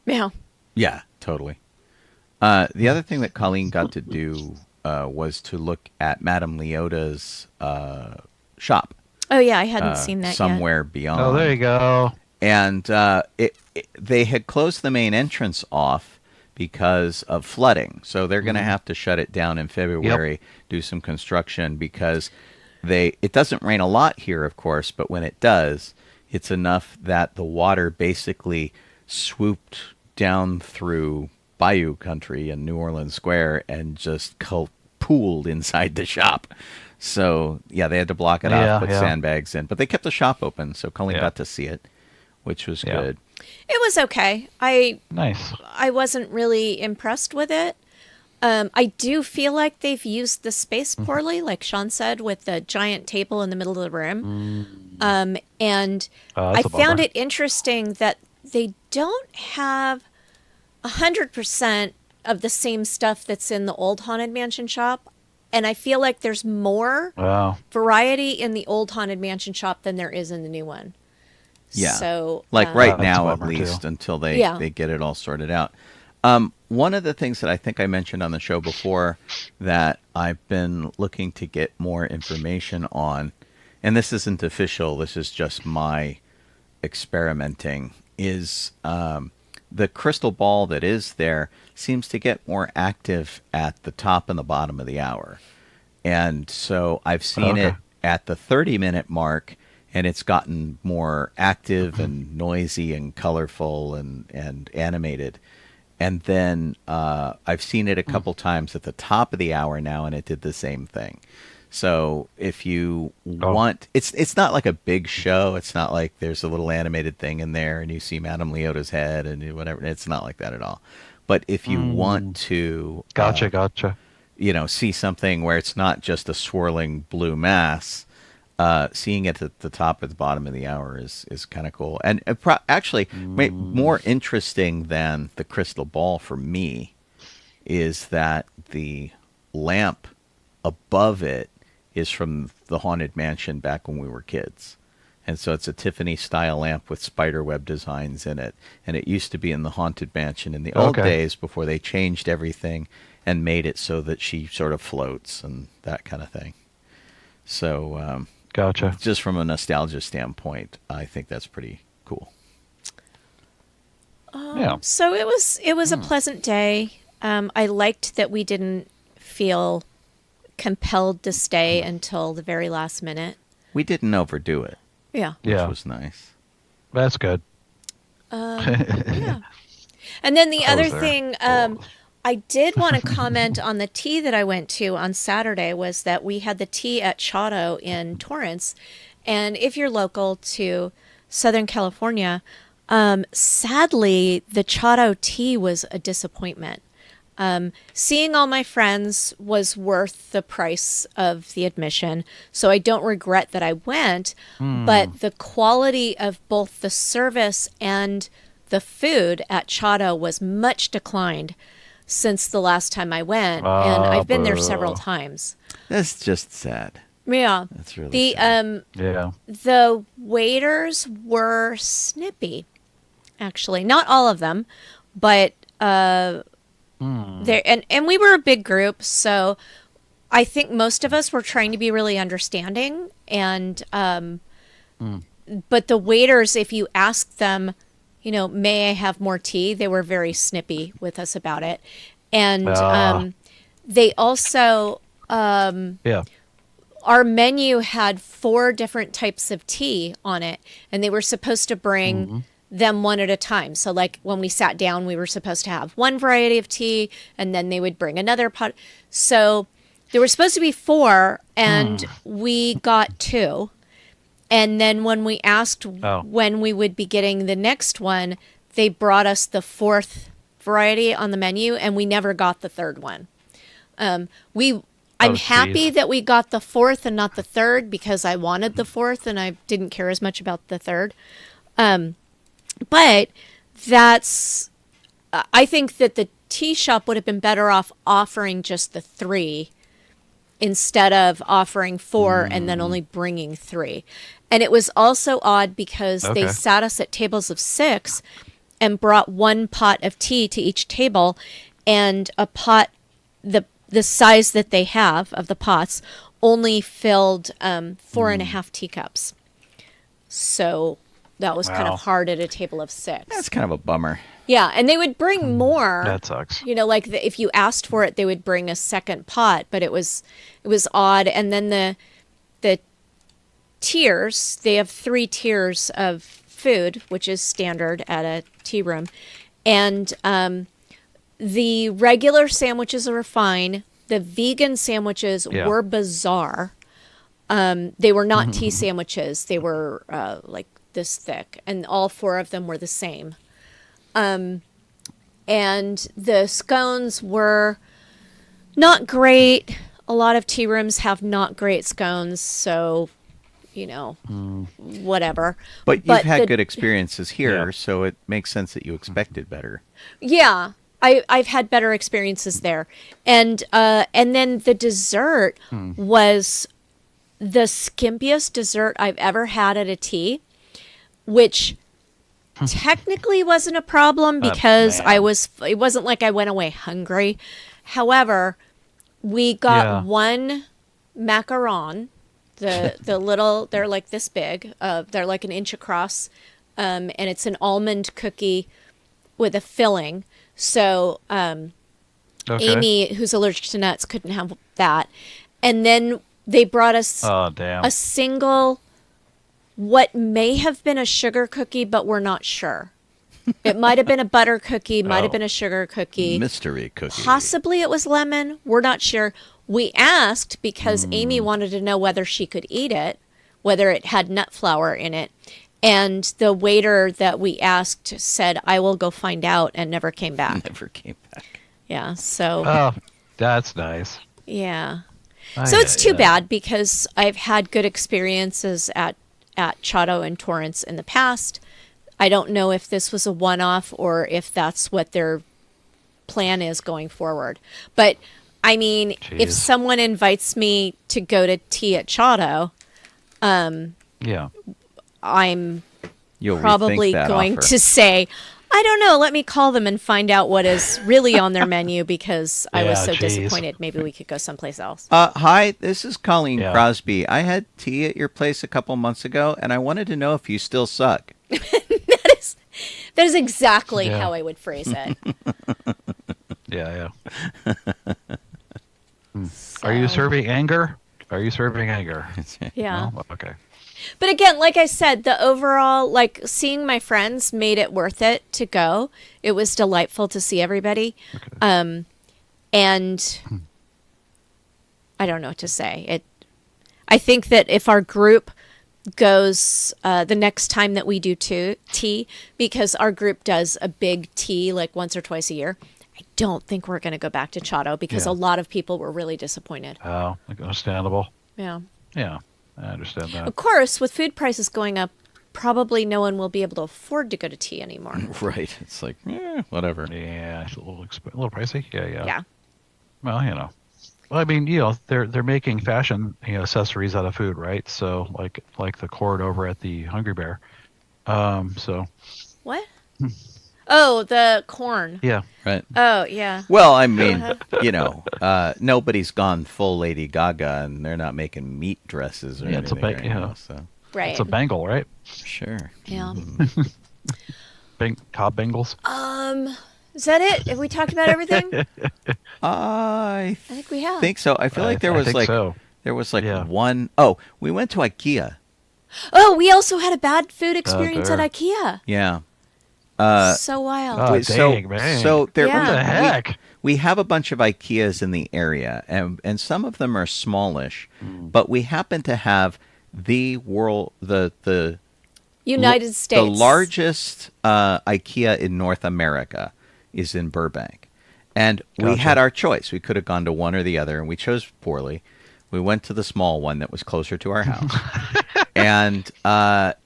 Yeah. Yeah, totally. The other thing that Colleen got to do was to look at Madame Leota's shop. Oh yeah, I hadn't seen that somewhere beyond. Oh, there you go. And they had closed the main entrance off because of flooding. So they're going to have to shut it down in February, do some construction because it doesn't rain a lot here, of course, but when it does, it's enough that the water basically swooped down through Bayou Country and New Orleans Square and just pooled inside the shop. So, yeah, they had to block it off, put sandbags in. But they kept the shop open, so Colleen got to see it, which was good. It was okay. Nice. I wasn't really impressed with it. I do feel like they've used the space poorly, like Sean said, with the giant table in the middle of the room. And That's I a found bummer. it interesting that they don't have 100% of the same stuff that's in the old Haunted Mansion shop. And I feel like there's more Wow. variety in the old Haunted Mansion shop than there is in the new one. Yeah. So, Right That's a now, at bummer, least, too. until they Yeah. get it all sorted out. One of the things that I think I mentioned on the show before that I've been looking to get more information on, and this isn't official, this is just my experimenting, is the crystal ball that is there seems to get more active at the top and the bottom of the hour. And so I've seen it at the 30-minute mark, and it's gotten more active and noisy and colorful and animated. And then I've seen it a couple times at the top of the hour now, and it did the same thing. So if you want, it's not like a big show. It's not like there's a little animated thing in there and you see Madame Leota's head and whatever. It's not like that at all. But if you want to, Gotcha. See something where it's not just a swirling blue mass, seeing it at the top or the bottom of the hour is kind of cool. And actually, more interesting than the crystal ball for me is that the lamp above it is from the Haunted Mansion back when we were kids. And so it's a Tiffany-style lamp with spiderweb designs in it. And it used to be in the Haunted Mansion in the old days before they changed everything and made it so that she sort of floats and that kind of thing. So, Gotcha. Just from a nostalgia standpoint, I think that's pretty cool. Yeah. So it was a pleasant day. I liked that we didn't feel compelled to stay until the very last minute. We didn't overdo it, Yeah. which Yeah. was nice. That's good. Yeah. And then the I was other there. thing I did want to comment on the tea that I went to on Saturday was that we had the tea at Chato in Torrance. And if you're local to Southern California, sadly, the Chato tea was a disappointment. Seeing all my friends was worth the price of the admission, so I don't regret that I went, but the quality of both the service and the food at Chato was much declined since the last time I went, and I've been there several boo. times. That's just sad. Yeah. That's really The sad. Yeah. the waiters were snippy, actually. Not all of them, but there and we were a big group, so I think most of us were trying to be really understanding, and but the waiters, if you asked them, may I have more tea, they were very snippy with us about it. And they also Yeah. our menu had 4 different types of tea on it, and they were supposed to bring them one at a time. So like when we sat down, we were supposed to have one variety of tea, and then they would bring another pot. So there were supposed to be 4, and we got 2. And then when we asked when we would be getting the next one, they brought us the 4th variety on the menu, and we never got the 3rd one. I'm happy geez. that we got the 4th and not the 3rd, because I wanted the 4th and I didn't care as much about the 3rd. But I think that the tea shop would have been better off offering just the 3 instead of offering 4 and then only bringing 3. And it was also odd because they Okay. sat us at tables of 6 and brought 1 pot of tea to each table, and a pot, the size that they have of the pots, only filled 4.5 teacups. So that was kind Wow. of hard at a table of 6. That's kind of a bummer. Yeah, and they would bring more. That sucks. Like if you asked for it, they would bring a second pot, but it was odd. And then the tiers, they have 3 tiers of food, which is standard at a tea room, and the regular sandwiches were fine. The vegan sandwiches Yeah. were bizarre. They were not tea sandwiches. They were like this thick, and all 4 of them were the same. And the scones were not great. A lot of tea rooms have not great scones, so whatever. But you've had the- good experiences here, Yeah. so it makes sense that you expected better. Yeah, I've had better experiences there, and then the dessert was the skimpiest dessert I've ever had at a tea, which technically wasn't a problem because man. it wasn't like I went away hungry. However, we got Yeah. one macaron, the little, they're like this big, they're like an inch across, and it's an almond cookie with a filling. So Okay. Amy, who's allergic to nuts, couldn't have that. And then they brought us Oh, damn. a single, what may have been a sugar cookie, but we're not sure. It might have been a butter cookie, might have been a sugar cookie. Mystery cookie. Possibly it was lemon. We're not sure. We asked because Amy wanted to know whether she could eat it, whether it had nut flour in it. And the waiter that we asked said, I will go find out, and never came back. Never came back. Yeah, so, Oh, that's nice. yeah. So it's too bad because I've had good experiences at Chato and Torrance in the past. I don't know if this was a one-off or if that's what their plan is going forward. But, I mean, if Jeez. someone invites me to go to tea at Chato, Yeah. I'm You'll probably rethink that going offer. to say, I don't know. Let me call them and find out what is really on their menu because I was Yeah, so geez. disappointed. Maybe we could go someplace else. Hi, this is Colleen Yeah. Crosby. I had tea at your place a couple months ago, and I wanted to know if you still suck. That is exactly Yeah. how I would phrase it. Yeah. Are you So, serving anger? Are you serving anger? Yeah. No? Okay. But again, like I said, the overall, like seeing my friends made it worth it to go. It was delightful to see everybody. And I don't know what to say. I think that if our group goes the next time that we do tea, because our group does a big tea like once or twice a year, I don't think we're going to go back to Chato because Yeah. a lot of people were really disappointed. Oh, understandable. Yeah. Yeah, I understand that. Of course, with food prices going up, probably no one will be able to afford to go to tea anymore. Right. It's like, whatever. Yeah, it's a little pricey. Yeah. Yeah. Well, Well, I mean, they're making fashion accessories out of food, right? So like the cord over at the Hungry Bear. So What? Oh, the corn. yeah. Right. Oh, yeah. Well, I mean, nobody's gone full Lady Gaga, and they're not making meat dresses or Yeah, it's a anything ba- right yeah. now, so Right. It's a bangle, right? sure. Yeah. Cob bangles. Is that it? Have we talked about everything? I I think we have. think so. I feel like there I was think like so. one Yeah. oh, we went to IKEA. Oh, we also had a bad food experience at there. IKEA. Yeah. So wild. Oh, so dang, man. so there Yeah. What the heck? we have a bunch of IKEAs in the area, and some of them are smallish, but we happen to have the United States. The largest IKEA in North America is in Burbank. And we Gotcha. had our choice. We could have gone to one or the other, and we chose poorly. We went to the small one that was closer to our house. And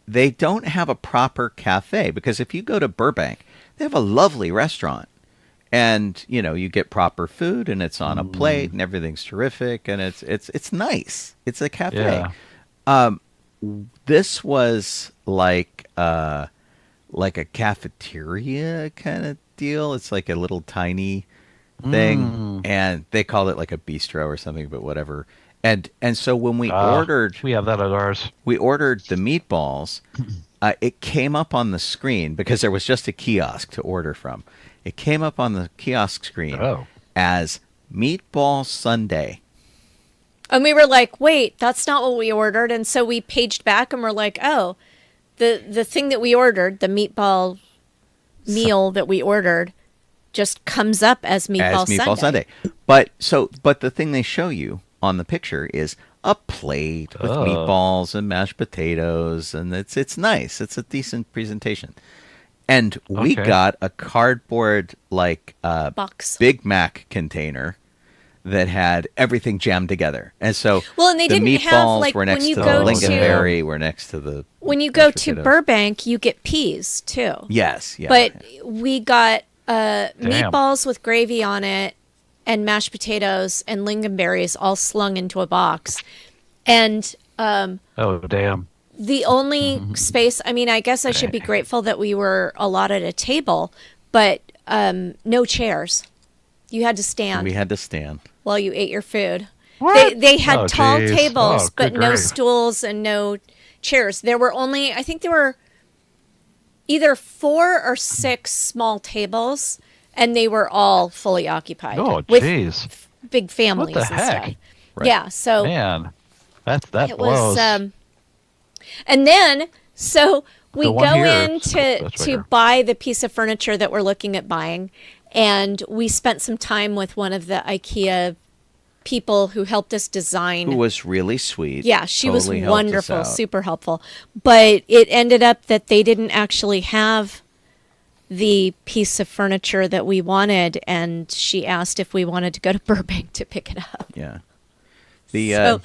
they don't have a proper cafe, because if you go to Burbank, they have a lovely restaurant. And, you get proper food, and it's on a plate, and everything's terrific, and it's nice. It's a cafe. Yeah. This was like a cafeteria kind of deal. It's like a little tiny thing, and they called it like a bistro or something, but whatever. And so when we ordered We have that at ours. the meatballs, it came up on the screen because there was just a kiosk to order from. It came up on the kiosk screen as meatball sundae. And we were like, wait, that's not what we ordered. And so we paged back and we're like, oh, the thing that we ordered, the meatball meal that we ordered, just comes up as meatball sundae. But the thing they show you on the picture is a plate with meatballs and mashed potatoes, and it's nice. It's a decent presentation. And we got a cardboard Box. Big Mac container that had everything jammed together. And so Well, and they the didn't meatballs have, like, were next when you to go the to- lingonberry, were next to the When you go mashed to potatoes. Burbank, you get peas too. Yes, yeah. But we got meatballs with gravy on it and mashed potatoes and lingonberries all slung into a box. And Oh, damn. the only space, I mean, I guess I should be grateful that we were allotted a table, but no chairs. You had to stand we had to stand. while you ate your food. They had Oh, tall geez. tables, Oh, but good no grief. stools and no chairs. There were only, I think there were either 4 or 6 small tables, and they were all fully occupied Oh, with jeez. big families What the and heck? stuff. Right. Yeah, so Man, that it blows. was and then so we The one go here, in that's to bigger. buy the piece of furniture that we're looking at buying, and we spent some time with one of the IKEA people who helped us design. Who was really sweet. Yeah, she Totally was helped us wonderful, out. super helpful. But it ended up that they didn't actually have the piece of furniture that we wanted, and she asked if we wanted to go to Burbank to pick it up. Yeah. The So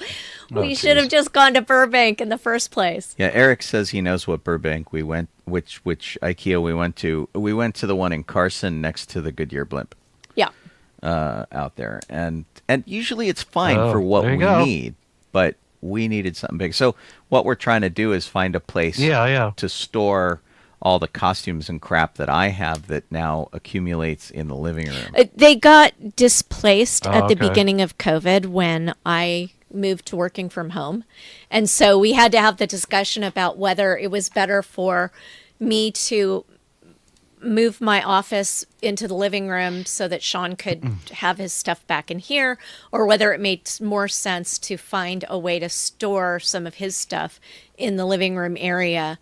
we should have just gone to Burbank in the first place. yeah, Eric says he knows what Burbank we went, which IKEA we went to. We went to the one in Carson next to the Goodyear blimp Yeah. out there, and usually it's fine Oh, for what there we you go. need, but we needed something big. So what we're trying to do is find a place Yeah. to store all the costumes and crap that I have that now accumulates in the living room. They got displaced at the okay. beginning of COVID when I moved to working from home. And so we had to have the discussion about whether it was better for me to move my office into the living room so that Sean could have his stuff back in here, or whether it made more sense to find a way to store some of his stuff in the living room area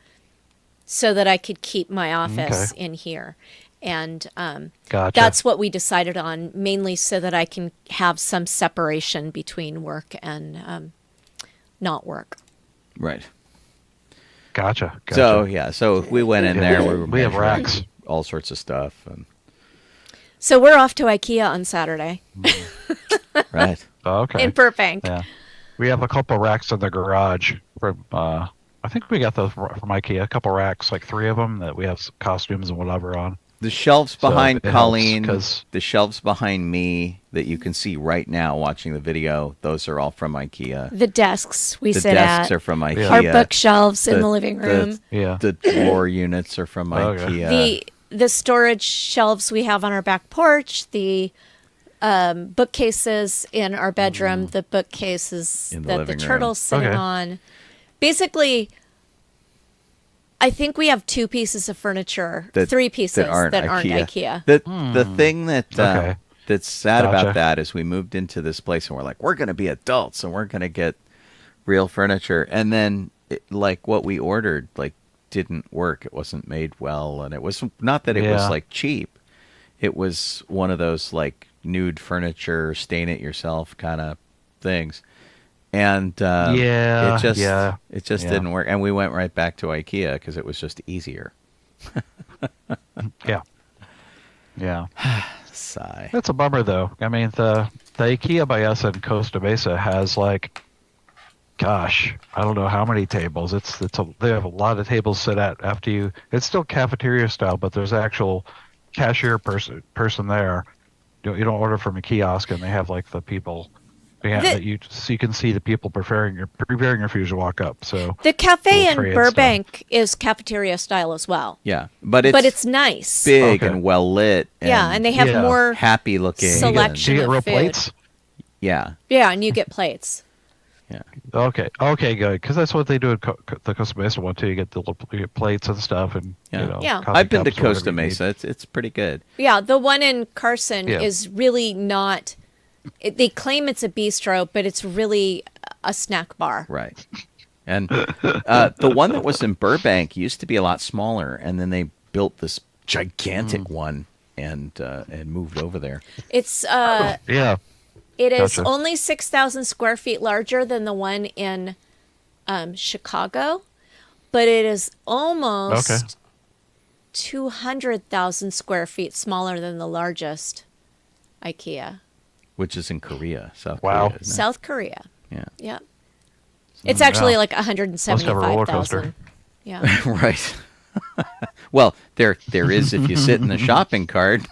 so that I could keep my office in here. And Gotcha. that's what we decided on, mainly so that I can have some separation between work and not work. Right. Gotcha. So we went in there. We have measuring racks. all sorts of stuff, and So we're off to IKEA on Saturday right. Okay. in Burbank. Yeah. We have a couple racks in the garage from. I think we got those from IKEA. A couple racks, like 3 of them, that we have costumes and whatever on. The shelves behind it helps, Colleen, 'cause- the shelves behind me that you can see right now watching the video, those are all from IKEA. The desks we The sit desks at, are from IKEA. our bookshelves in the living room, Yeah. The drawer units are from Okay. IKEA. the storage shelves we have on our back porch, the bookcases in our bedroom, the bookcases In the that the living room. turtle's sitting Okay. on. Basically, I think we have 2 pieces of furniture, 3 pieces that aren't IKEA. The thing that Okay. that's sad Gotcha. about that is we moved into this place and we're like, we're going to be adults and we're going to get real furniture, and then like what we ordered like didn't work. It wasn't made well, and it was not that it was Yeah. like cheap. It was one of those like nude furniture, stain it yourself kind of things. And Yeah, it just yeah, yeah. didn't work. And we went right back to IKEA because it was just easier. Yeah. Yeah. Sigh. That's a bummer, though. I mean, the IKEA by us in Costa Mesa has like, gosh, I don't know how many tables. They have a lot of tables set at after you. It's still cafeteria style, but there's actual cashier person there. You don't order from a kiosk, and they have like the people. That you can see the people preparing your food as you walk up. So The cafe little tray in and stuff. Burbank is cafeteria style as well. Yeah, but it's nice. big Okay. and well lit. Yeah, and they have Yeah. more happy looking. selection do you get of real food. plates? Yeah, Yeah, and you get plates. yeah. Okay, good, because that's what they do at the Costa Mesa one too. You get you get plates and stuff, and Yeah. you know, Yeah. coffee I've been to cups or whatever Costa you need. Mesa. It's pretty good. Yeah, the one in Carson Yeah. is really not. They claim it's a bistro, but it's really a snack bar. Right. And the one that was in Burbank used to be a lot smaller, and then they built this gigantic one and moved over there. It's Yeah, it is Gotcha. only 6,000 square feet larger than the one in Chicago, but it is almost Okay. 200,000 square feet smaller than the largest IKEA. Which is in Korea, South Wow. Korea. Isn't it? South Korea. Yeah. Yeah. It's actually yeah. like Must have a roller 175,000. coaster. Yeah. Right. Well, there is if you sit in the shopping cart.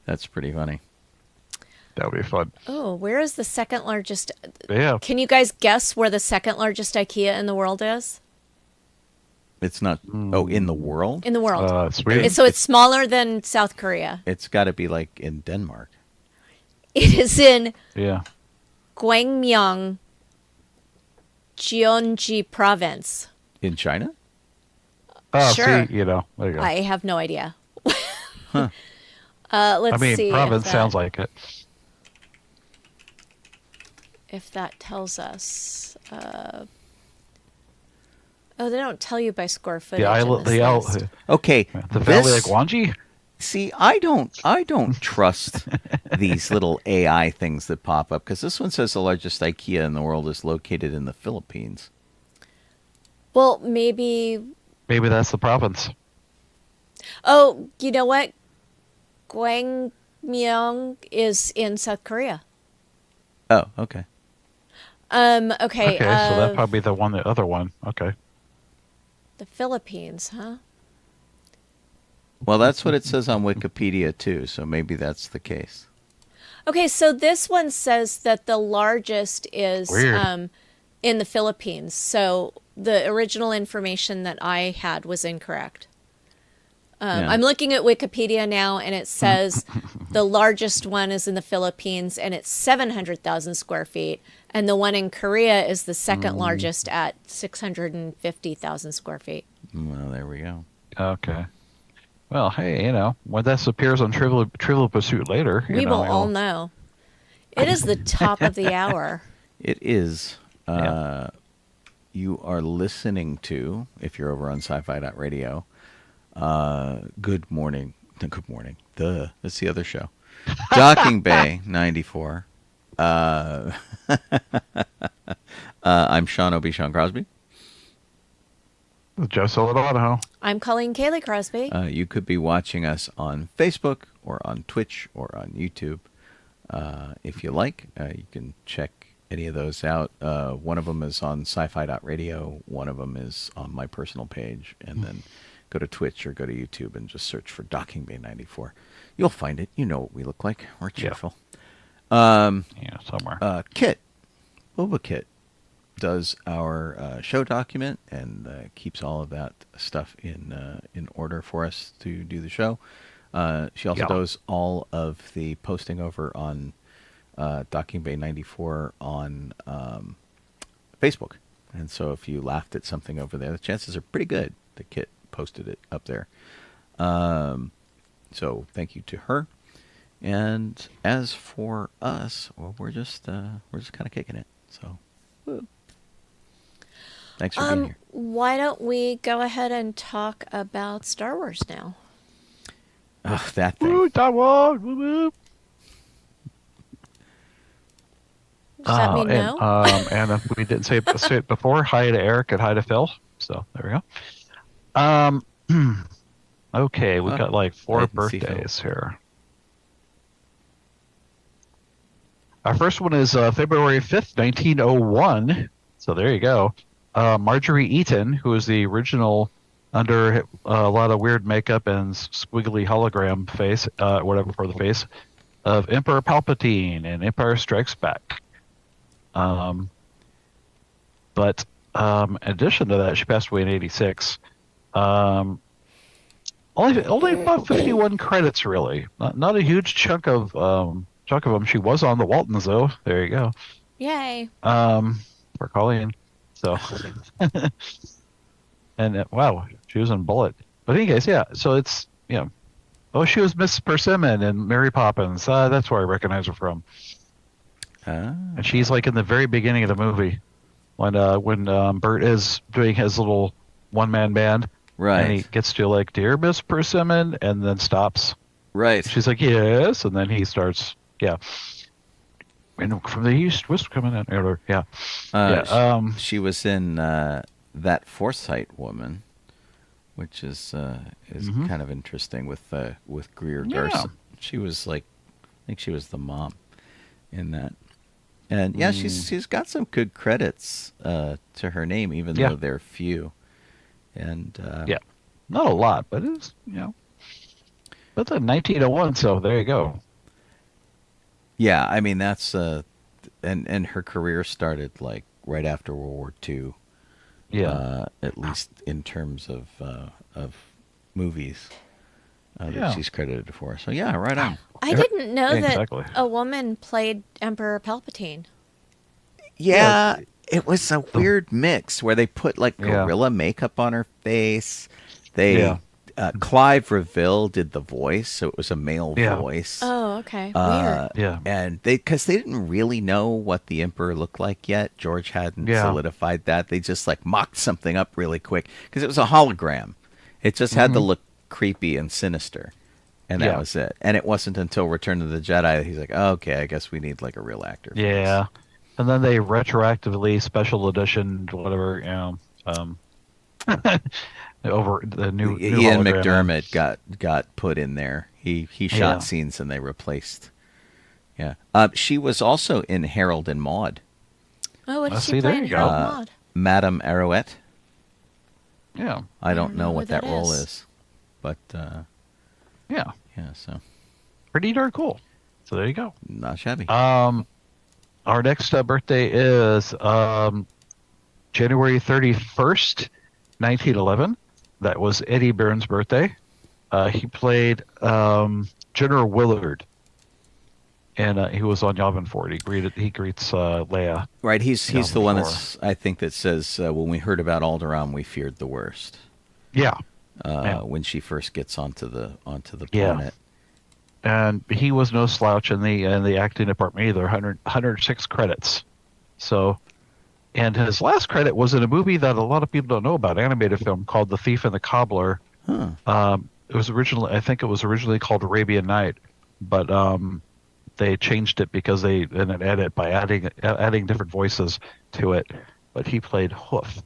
That's pretty funny. that would be fun. Oh, where is the second largest? Yeah, Can you guys guess where the second largest IKEA in the world is? It's not. Oh, in the world, In the world. Sweden. It's smaller than South Korea. it's got to be like in Denmark. It is in Yeah. Gwangyang, Gyeonggi province. In China? Oh, Sure. see, there you go. I have no idea. Let's I mean, see. province if sounds like it. if that tells us. Oh, they don't tell you by square footage. in this list. Okay. The Valley this- like Wanji? See, I don't trust these little AI things that pop up, because this one says the largest IKEA in the world is located in the Philippines. Well, maybe. Maybe that's the province. Oh, you know what? Gwangyang is in South Korea. Oh, okay. Okay. Okay, so that'd probably be the other one. Okay. The Philippines, huh? Well, that's what it says on Wikipedia too, so maybe that's the case. Okay, so this one says that the largest is Weird. in the Philippines. So the original information that I had was incorrect. Yeah. I'm looking at Wikipedia now, and it says the largest one is in the Philippines, and it's 700,000 square feet. And the one in Korea is the second largest at 650,000 square feet. Well, there we go. Okay. Well, hey, when this appears on Trivial Pursuit later, We will all know. It is the top of the hour. It is. Yeah. You are listening to, if you're over on sci-fi.radio, Good Morning. Good Morning. That's the other show. Docking Bay 94. I'm Sean Obi-Shawn Crosby. Joe Donoho. I'm Colleen Kaylee Crosby. You could be watching us on Facebook or on Twitch or on YouTube. If you like, you can check any of those out. One of them is on sci-fi.radio. One of them is on my personal page. And then go to Twitch or go to YouTube and just search for Docking Bay 94. You'll find it. You know what we look like. We're cheerful. Somewhere. Kit, Boba-Kit, does our show document and keeps all of that stuff in order for us to do the show. She also does all of the posting over on Docking Bay 94 on Facebook. And so if you laughed at something over there, the chances are pretty good that Kit posted it up there. So thank you to her. And as for us, well, we're just kind of kicking it. So, woo. Thanks for being here. Why don't we go ahead and talk about Star Wars now? Oh, that thing. Woo, Star Wars. Woo, woo. Does that mean no? And if we didn't say it before, hi to Eric and hi to Phil. So there we go. Okay, we've got like 4 birthdays here. Our first one is February 5th, 1901. So there you go. Marjorie Eaton, who was the original under a lot of weird makeup and squiggly hologram face, whatever for the face, of Emperor Palpatine in Empire Strikes Back. But in addition to that, she passed away in 86. Only about 51 credits, really. Not a huge chunk of them. She was on the Waltons, though. There you go. Yay. For Colleen. So, and wow, she was in Bullet. But anyways, yeah. So it's oh, she was Miss Persimmon in Mary Poppins. That's where I recognize her from. And she's like in the very beginning of the movie when Bert is doing his little one-man band. Right. And he gets to like, "Dear Miss Persimmon," and then stops. Right. She's like, "Yes," and then he starts, and from the east, west coming in. She was in That Forsyte Woman, which is kind of interesting with Greer Garson. She was like, I think she was the mom in that. And she's got some good credits to her name, even though they're few. And not a lot, but it's But then 1901, so there you go. Yeah, I mean that's and her career started like right after World War II. Yeah, at least in terms of movies that she's credited for. So yeah, right on. I didn't know exactly. that a woman played Emperor Palpatine. Yeah, it was a weird mix where they put like gorilla makeup on her face. Clive Reville did the voice, so it was a male voice. Oh, okay. Weird. And because they didn't really know what the Emperor looked like yet. George hadn't solidified that. They just like mocked something up really quick because it was a hologram. It just had to look creepy and sinister, and that was it. And it wasn't until Return of the Jedi he's like, oh, okay, I guess we need like a real actor. For this. And then they retroactively special edition whatever over the new Ian hologram. McDermott got put in there. He shot scenes and they replaced. Yeah. She was also in Harold and Maude. Oh, what did she play in Harold and Maude? Madame Arouette. Yeah. I don't know what that role is. is. But yeah, so pretty darn cool. So there you go. Not shabby. Our next birthday is January 31st, 1911. That was Eddie Byrne's birthday. He played General Willard, and he was on Yavin 4. He greets Leia. Right, he's the one Four. that's, I think, that says when we heard about Alderaan, we feared the worst. Yeah. When she first gets onto the Yeah. planet. And he was no slouch in the acting department either. 106 credits. So, and his last credit was in a movie that a lot of people don't know about, animated film called The Thief and the Cobbler. Huh. It was originally called Arabian Night, but they changed it because they in an edit by adding different voices to it. But he played Hoof.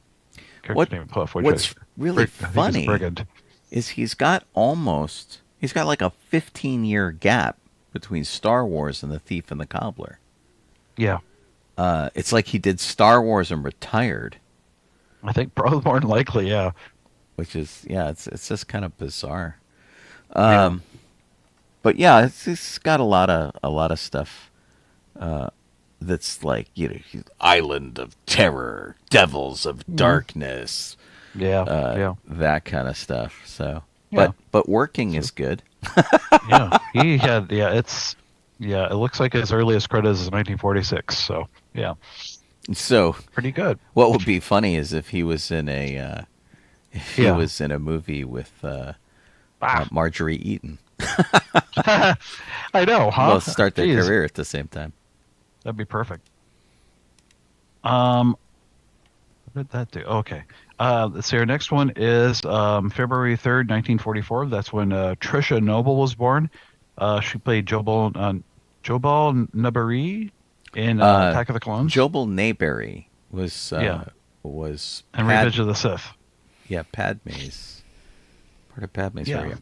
What's really I think is funny Brigand. is he's got like a 15-year gap between Star Wars and The Thief and the Cobbler. Yeah, It's like he did Star Wars and retired, I think probably more than likely. Yeah. which is it's just kind of bizarre. Yeah. But yeah, it's got a lot of stuff that's like, Island of Terror, Devils of Darkness, Yeah. that kind of stuff. So, Yeah. but working is good. Yeah. He had. Yeah. It looks like his earliest credit is 1946. So yeah, So, pretty good. what would be funny is if he was in a Yeah. was in a movie with Marjorie Eaton. I know, huh? Both start their Jeez. career at the same time. That'd be perfect. What did that do? Okay. Let's see. Our next one is February 3rd, 1944. That's when Trisha Noble was born. She played Jobal Nabari in Attack of the Clones. Jobal Nayberry was and Revenge of the Sith. Yeah, Padme's part of Padme's Yeah. area.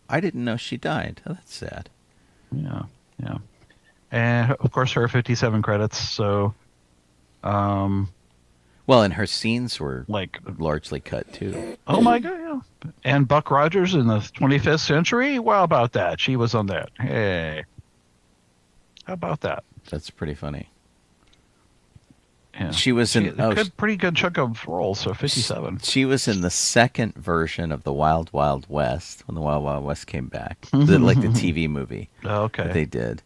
I didn't know she died. Oh, that's sad. Yeah. And of course, her 57 credits. So, Well, and her scenes were like, largely cut too. oh my God, yeah. And Buck Rogers in the 25th Century. How about that? She was on that. Hey, how about that? That's pretty funny. Yeah. She was in pretty good chunk of roles. So 57. She was in the second version of the Wild Wild West when the Wild Wild West came back, like the TV movie Okay. that they did.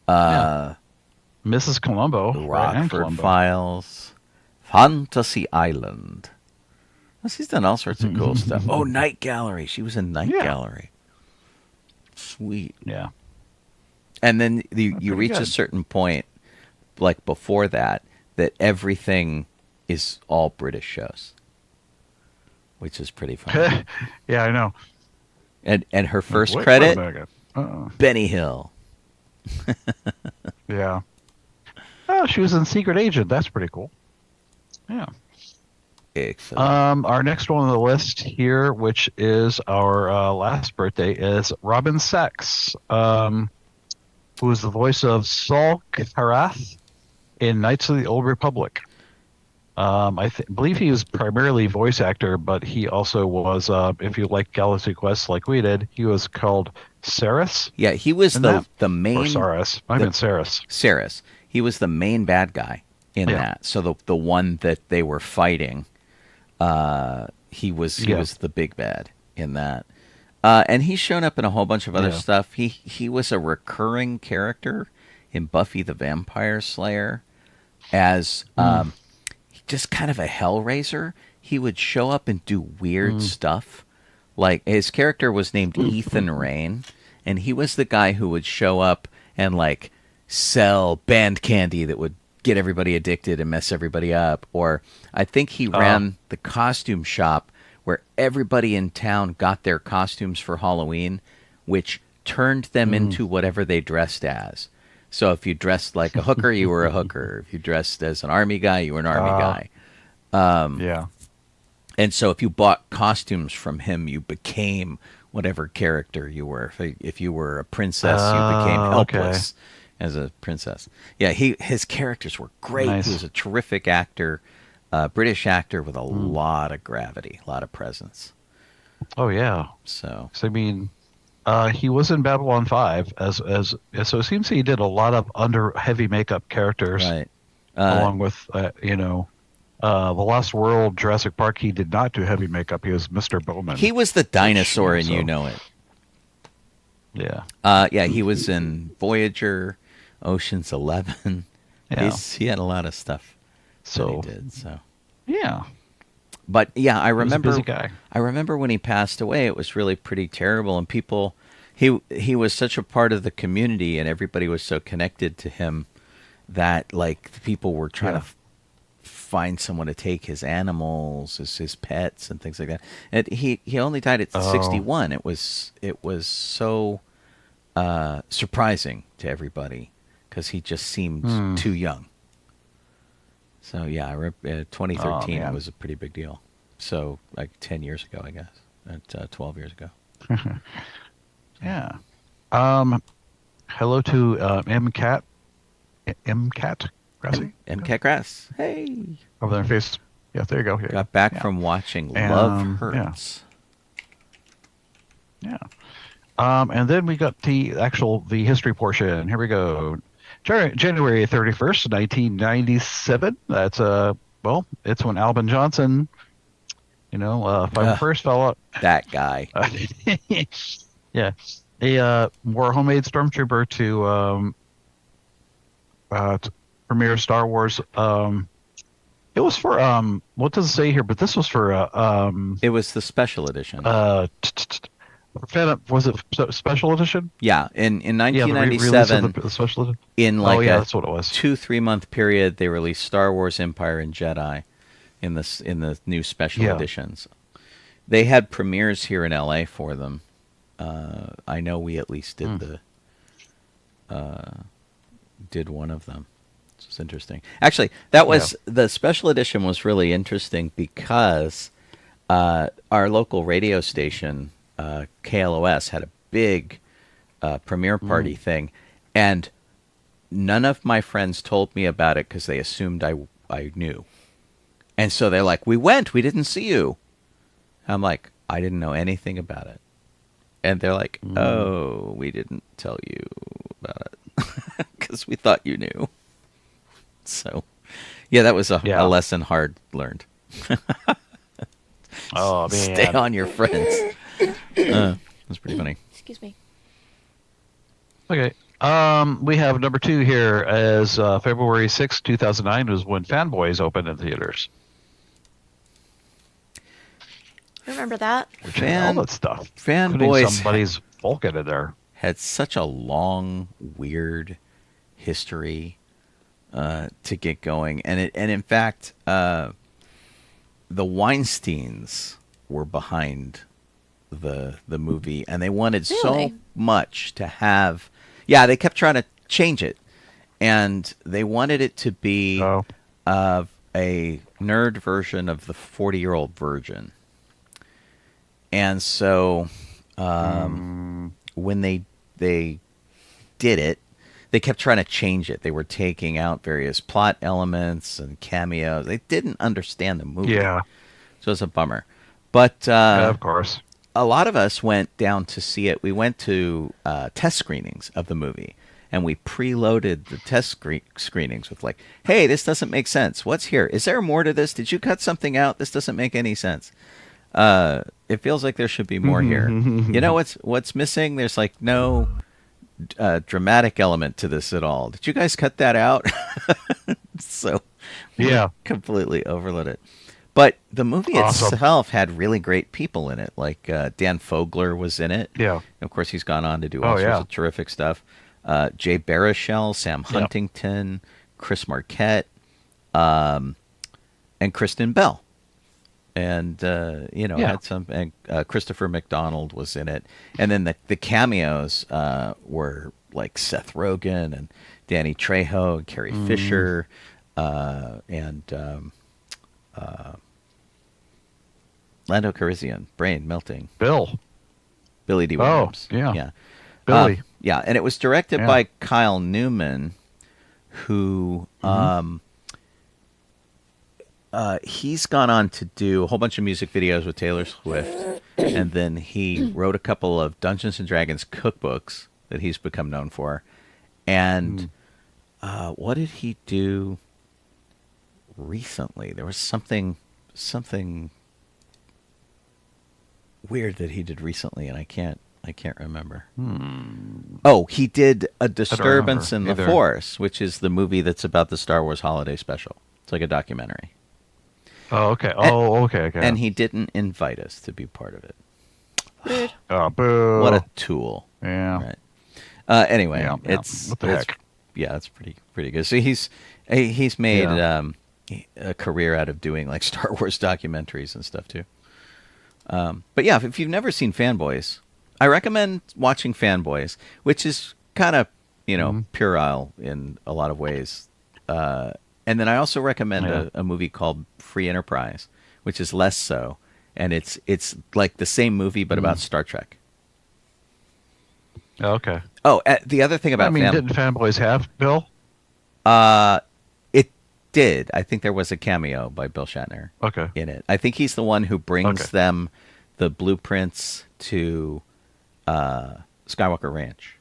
Mrs. Columbo. The right, and Rockford Columbo. Files, Fantasy Island. Well, she's done all sorts of cool stuff. Oh, Night Gallery. She was in Night Yeah. Gallery. Sweet. Yeah. And then you Pretty reach a good. certain point, like before that everything is all British shows, which is pretty funny. Yeah, I know. and her first Wait credit, a minute. Uh-oh. Benny Hill. Yeah. Oh, she was in Secret Agent. That's pretty cool. Yeah. Excellent. Our next one on the list here, which is our last birthday, is Robin Sachs, who is the voice of Saul Karath in Knights of the Old Republic. I believe he was primarily voice actor, but he also was, if you like Galaxy Quest like we did, he was called Saris. Yeah, he was and the Or main Saris. I meant Saris. Saris. He was the main bad guy in Yeah. that. So the one that they were fighting, he was the big bad in that. And he's shown up in a whole bunch of other Yeah. stuff. He was a recurring character in Buffy the Vampire Slayer as just kind of a hellraiser. He would show up and do weird stuff. Like, his character was named Ethan Rain, and he was the guy who would show up and like sell band candy that would get everybody addicted and mess everybody up. Or I think he ran the costume shop where everybody in town got their costumes for Halloween, which turned them into whatever they dressed as. So if you dressed like a hooker, you were a hooker. If you dressed as an army guy, you were an army guy. Yeah. And so if you bought costumes from him, you became whatever character you were. If you were a princess, you became helpless as a princess. Yeah, his characters were great. Nice. He was a terrific actor, British actor with a lot of gravity, a lot of presence. Oh, yeah. So 'Cause, I mean, he was in Babylon 5 so it seems he did a lot of under heavy makeup characters right, along with The Lost World, Jurassic Park, he did not do heavy makeup. He was Mr. Bowman. He was the dinosaur, and so- you know it. Yeah. Yeah, he was in Voyager, Ocean's 11. Yeah. He had a lot of stuff So, that he did. So, yeah. but yeah, I He was a remember. busy guy. I remember when he passed away. It was really pretty terrible, and people. He was such a part of the community, and everybody was so connected to him that like people were trying to find someone to take his animals, his pets, and things like that. And he only died at 61. It was so surprising to everybody because he just seemed too young. So yeah, 2013 man. was a pretty big deal. So like 10 years ago, I guess, 12 years ago. Yeah. Hello to MCat. MCat Grassy? MCat Grass. Hey. Over there in face. Yeah, there you go. Here. Got back Yeah. from watching And, Love Hurts. Yeah. And then we got the history portion. Here we go. January 31st, 1997. That's it's when Albin Johnson, first fella. That guy. Yeah. He wore a homemade stormtrooper to premiere Star Wars. It was for what does it say here? But this was for It was the special edition. Was it special edition? Yeah, in Yeah, the release 1997, of the special edition. in like that's what it was. 2-3 month period, they released Star Wars, Empire, and Jedi in the new special Yeah. editions. They had premieres here in LA for them. I know we at least did did one of them. It's interesting. Actually, that was the special edition was really interesting because our local radio station, KLOS, had a big premiere party thing, and none of my friends told me about it because they assumed I knew. And so they're like, "We went. We didn't see you." I'm like, "I didn't know anything about it." And they're like, "Oh, we didn't tell you about it because we thought you knew." So, yeah, that was a lesson hard learned. Oh man, Stay on your friends. That's pretty funny. Excuse me. Okay. We have number 2 here as February 6, 2009 was when Fanboys opened in theaters. Remember that? Which had all that stuff. Putting Fanboys somebody's Vulcan in there. had such a long, weird history to get going, and in fact, the Weinsteins were behind the movie, and they wanted so Really? much to have. Yeah, they kept trying to change it, and they wanted it to be a nerd version of the 40-Year-Old Virgin. And so when they did it, they kept trying to change it. They were taking out various plot elements and cameos. They didn't understand the movie. Yeah. So it's a bummer. But Yeah, of course. a lot of us went down to see it. We went to test screenings of the movie, and we preloaded the test screenings with like, "Hey, this doesn't make sense. What's here? Is there more to this? Did you cut something out? This doesn't make any sense. It feels like there should be more here. You know what's missing? There's like no dramatic element to this at all. Did you guys cut that out?" So we completely overload it. But the movie itself had really great people in it. Like Dan Fogler was in it. Yeah. Of course, he's gone on to do all sorts of terrific stuff. Jay Baruchel, Sam Huntington, Chris Marquette, and Kristen Bell. And, had some... And Christopher McDonald was in it. And then the cameos were like Seth Rogen and Danny Trejo and Carrie Fisher and... Lando Calrissian, brain melting. Billy D. Williams. Yeah. Billy. Yeah, and it was directed by Kyle Newman, who he's gone on to do a whole bunch of music videos with Taylor Swift, and then he wrote a couple of Dungeons and Dragons cookbooks that he's become known for. And what did he do recently. There was something weird that he did recently, and I can't remember. Oh, he did A Disturbance in the either. Force, which is the movie that's about the Star Wars Holiday Special. It's like a documentary. Oh, okay. Okay. And he didn't invite us to be part of it. Rude. Oh, boo. What a tool. Yeah. Right. Anyway, Yeah, it's what the heck? Yeah, it's pretty good. So he's made Yeah. a career out of doing like Star Wars documentaries and stuff too. But yeah, if you've never seen Fanboys, I recommend watching Fanboys, which is kind of puerile in a lot of ways. And then I also recommend a movie called Free Enterprise, which is less so, and it's like the same movie but about Star Trek. Okay. Oh, the other thing about didn't Fanboys have Bill? It did. I think there was a cameo by Bill Shatner Okay. in it. I think he's the one who brings them the blueprints to Skywalker Ranch.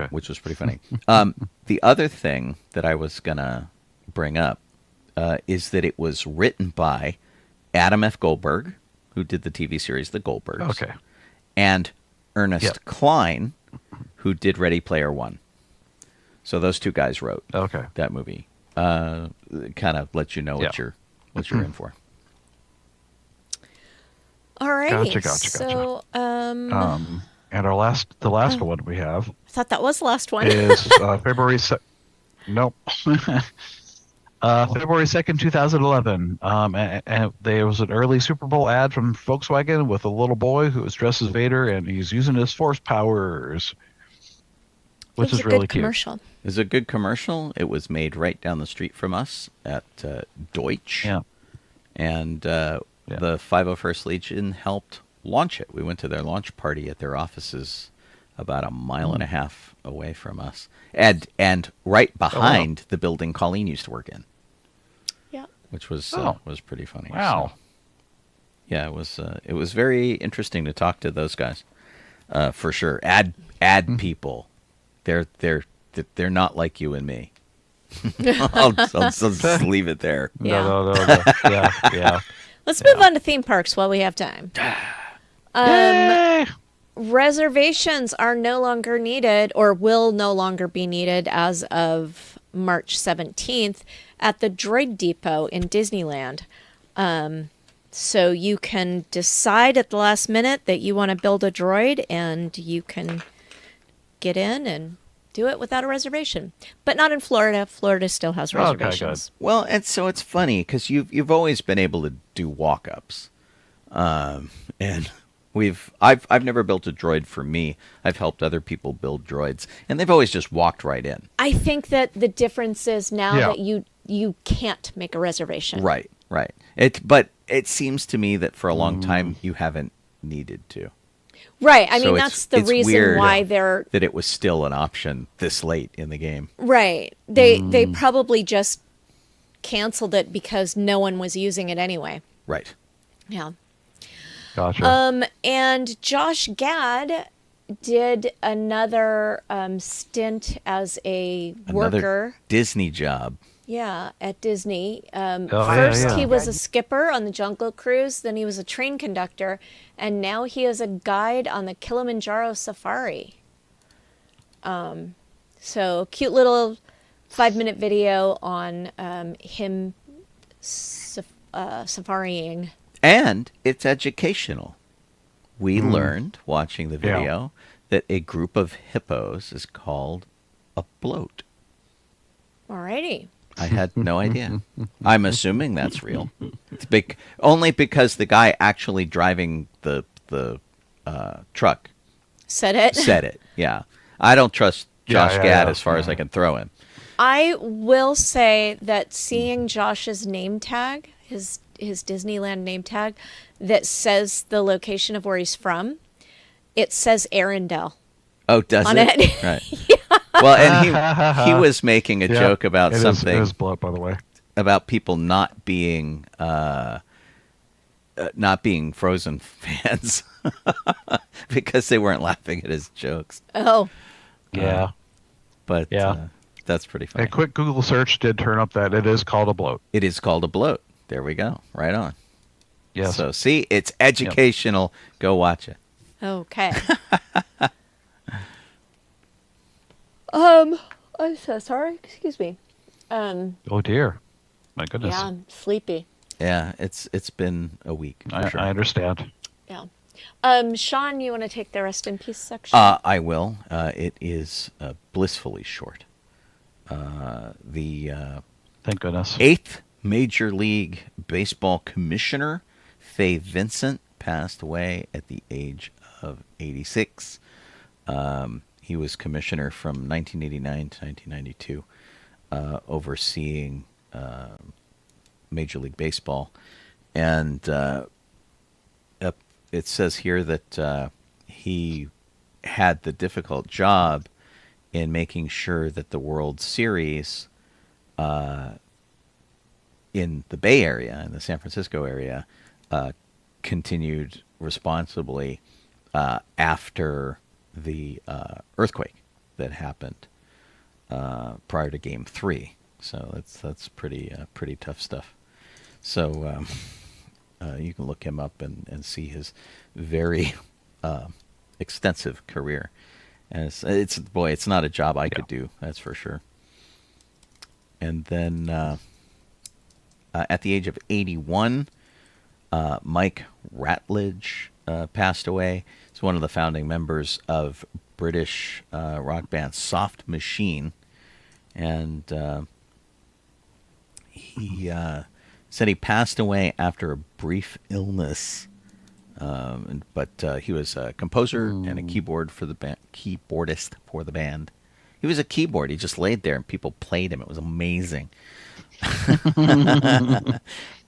Which was pretty funny. The other thing that I was going to bring up is that it was written by Adam F. Goldberg, who did the TV series The Goldbergs. Okay. And Ernest Cline, who did Ready Player One. So those two guys wrote that movie. Kind of lets you know what you're in for. All right. Gotcha. So, And the last one we have I thought that was the last one. is February. Nope. February 2nd, 2011. And there was an early Super Bowl ad from Volkswagen with a little boy who was dressed as Vader, and he's using his force powers, which is really cute. Commercial. It was a good commercial. It was made right down the street from us at Deutsch. Yeah. And the 501st Legion helped launch it. We went to their launch party at their offices about a mile and a half away from us. And right behind the building Colleen used to work in. Yeah. Which was pretty funny. Wow. So, yeah, it was very interesting to talk to those guys. For sure. Ad people. They're not like you and me. I'll just leave it there. Yeah. No. Yeah. Let's move on to theme parks while we have time. Yay! Reservations are no longer needed or will no longer be needed as of March 17th at the Droid Depot in Disneyland. So you can decide at the last minute that you want to build a droid and you can get in and do it without a reservation. But not in Florida. Florida still has reservations. good. Well, and so it's funny because you've always been able to do walk-ups, and I've never built a droid for me. I've helped other people build droids, and they've always just walked right in. I think that the difference is now that you can't make a reservation. Right. But it seems to me that for a long time you haven't needed to. Right. I So mean, it's- that's the it's reason weird why they're that it was still an option this late in the game. right. They probably just canceled it because no one was using it anyway. Right. Yeah. Gotcha. And Josh Gad did another stint as a Another worker. Disney job. Yeah, at Disney. yeah, First, yeah. he was a skipper on the Jungle Cruise. Then he was a train conductor, and now he is a guide on the Kilimanjaro Safari. So cute little 5-minute video on him safarying. And it's educational. We learned, watching the video, that a group of hippos is called a bloat. Alrighty. I had no idea. I'm assuming that's real. It's only because the guy actually driving the truck Said it. said it. Yeah. I don't trust Josh Gad yeah. as far as I can throw him. I will say that seeing Josh's name tag, his Disneyland name tag, that says the location of where he's from, it says Arendelle. Oh, does On it? it. Right. Well, and he was making a joke about it something is blood, by the way. about people not being Frozen fans because they weren't laughing at his jokes. Oh. Yeah. But Yeah. That's pretty funny. A quick Google search did turn up that it is called a bloat. It is called a bloat. There we go. Right on. Yes. So see, it's educational. Yep. Go watch it. Okay. I'm so sorry. Excuse me. Oh dear. My goodness. Yeah, I'm sleepy. Yeah, it's been a week. Sure. I understand. Yeah. Sean, you want to take the rest in peace section? I will. It is blissfully short. The Thank goodness. 8th Major League Baseball commissioner, Fay Vincent, passed away at the age of 86. He was commissioner from 1989 to 1992, overseeing Major League Baseball. And it says here that he had the difficult job in making sure that the World Series in the Bay Area, in the San Francisco area, continued responsibly after the earthquake that happened prior to Game 3. So that's pretty tough stuff. So you can look him up and see his very extensive career. And it's not a job I could do, that's for sure. And then at the age of 81, Mike Ratledge passed away. He's one of the founding members of British rock band Soft Machine. And he said he passed away after a brief illness. But he was a composer and a keyboardist for the band. He was a keyboard. He just laid there and people played him. It was amazing.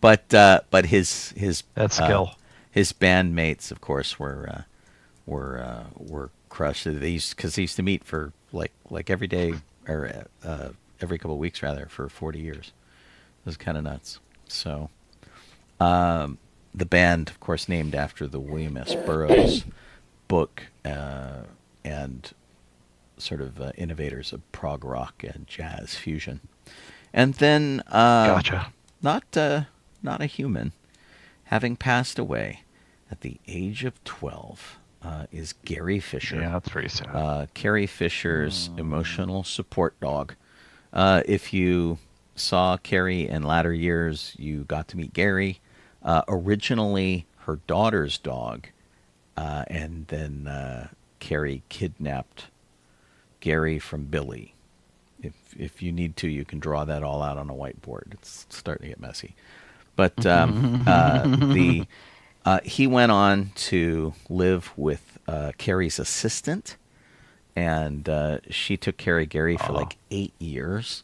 But his that skill. His bandmates, of course, were crushed. Because he used to meet for like every day or every couple of weeks rather for 40 years. It was kind of nuts. So the band, of course, named after the William S. Burroughs book and sort of innovators of prog rock and jazz fusion. And then Gotcha. Not a human, having passed away at the age of 12, is Gary Fisher. Yeah, that's pretty sad. Carrie Fisher's emotional support dog. If you saw Carrie in latter years, you got to meet Gary. Originally her daughter's dog, and then Carrie kidnapped Gary from Billy. If you need to, you can draw that all out on a whiteboard. It's starting to get messy. But he went on to live with Carrie's assistant, and she took care of Gary for like 8 years.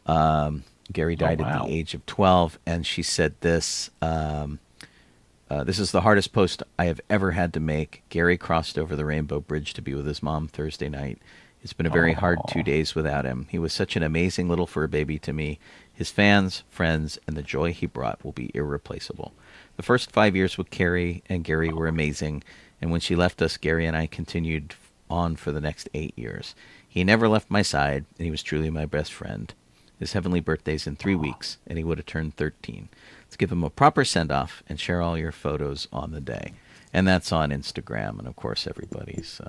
Gary died at the age of 12, and she said this, this is the hardest post I have ever had to make. Gary crossed over the Rainbow Bridge to be with his mom Thursday night. It's been a very hard 2 days without him. He was such an amazing little fur baby to me. His fans, friends, and the joy he brought will be irreplaceable. The first 5 years with Carrie and Gary were amazing, and when she left us, Gary and I continued on for the next 8 years. He never left my side, and he was truly my best friend. His heavenly birthday's in 3 weeks, and he would have turned 13. Let's give him a proper send-off and share all your photos on the day. And that's on Instagram, and of course everybody's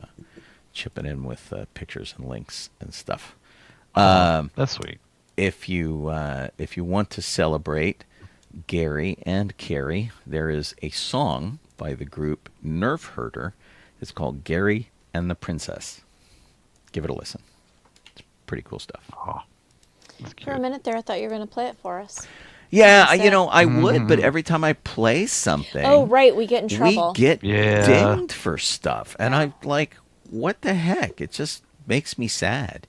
chipping in with pictures and links and stuff. That's sweet. If you want to celebrate Gary and Carrie, there is a song by the group Nerve Herder. It's called Gary and the Princess. Give it a listen. It's pretty cool stuff. Oh, For a minute there, I thought you were going to play it for us. Yeah, I would, but every time I play something... Oh, right, we get in trouble. We get dinged for stuff. And I'm like, what the heck? It just makes me sad.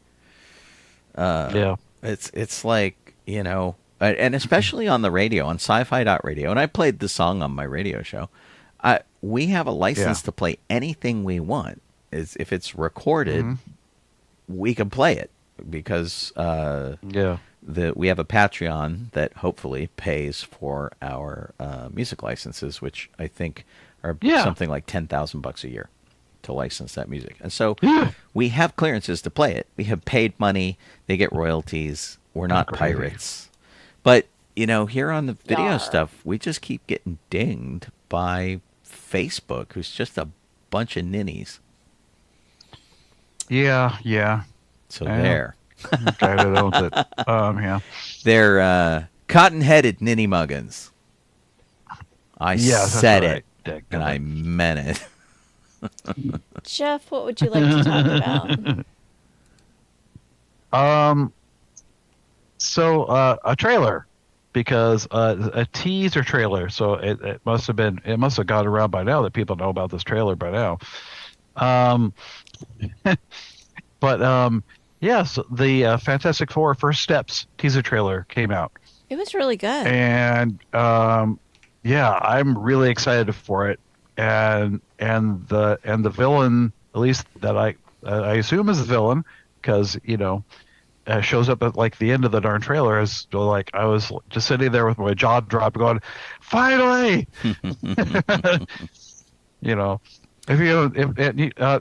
It's like, and especially on the radio, on sci-fi.radio, and I played the song on my radio show, we have a license to play anything we want. If it's recorded, we can play it because we have a Patreon that hopefully pays for our music licenses, which I think are something like $10,000 a year to license that music. And so we have clearances to play it. We have paid money. They get royalties. We're not pirates. But, here on the video Yar. stuff, we just keep getting dinged by Facebook, who's just a bunch of ninnies. Yeah. So I know. there. Guy that owns it. Yeah. They're cotton-headed ninny muggins. I Yes, that's said right. it, and I meant it. Jeff, what would you like to talk about? So a trailer, because a teaser trailer. So it must have got around by now that people know about this trailer by now. But yes, the Fantastic Four First Steps teaser trailer came out, It was really good. and yeah, I'm really excited for it. And the villain, at least that I assume is the villain, because shows up at like the end of the darn trailer, is like I was just sitting there with my jaw dropped, going, "Finally!" If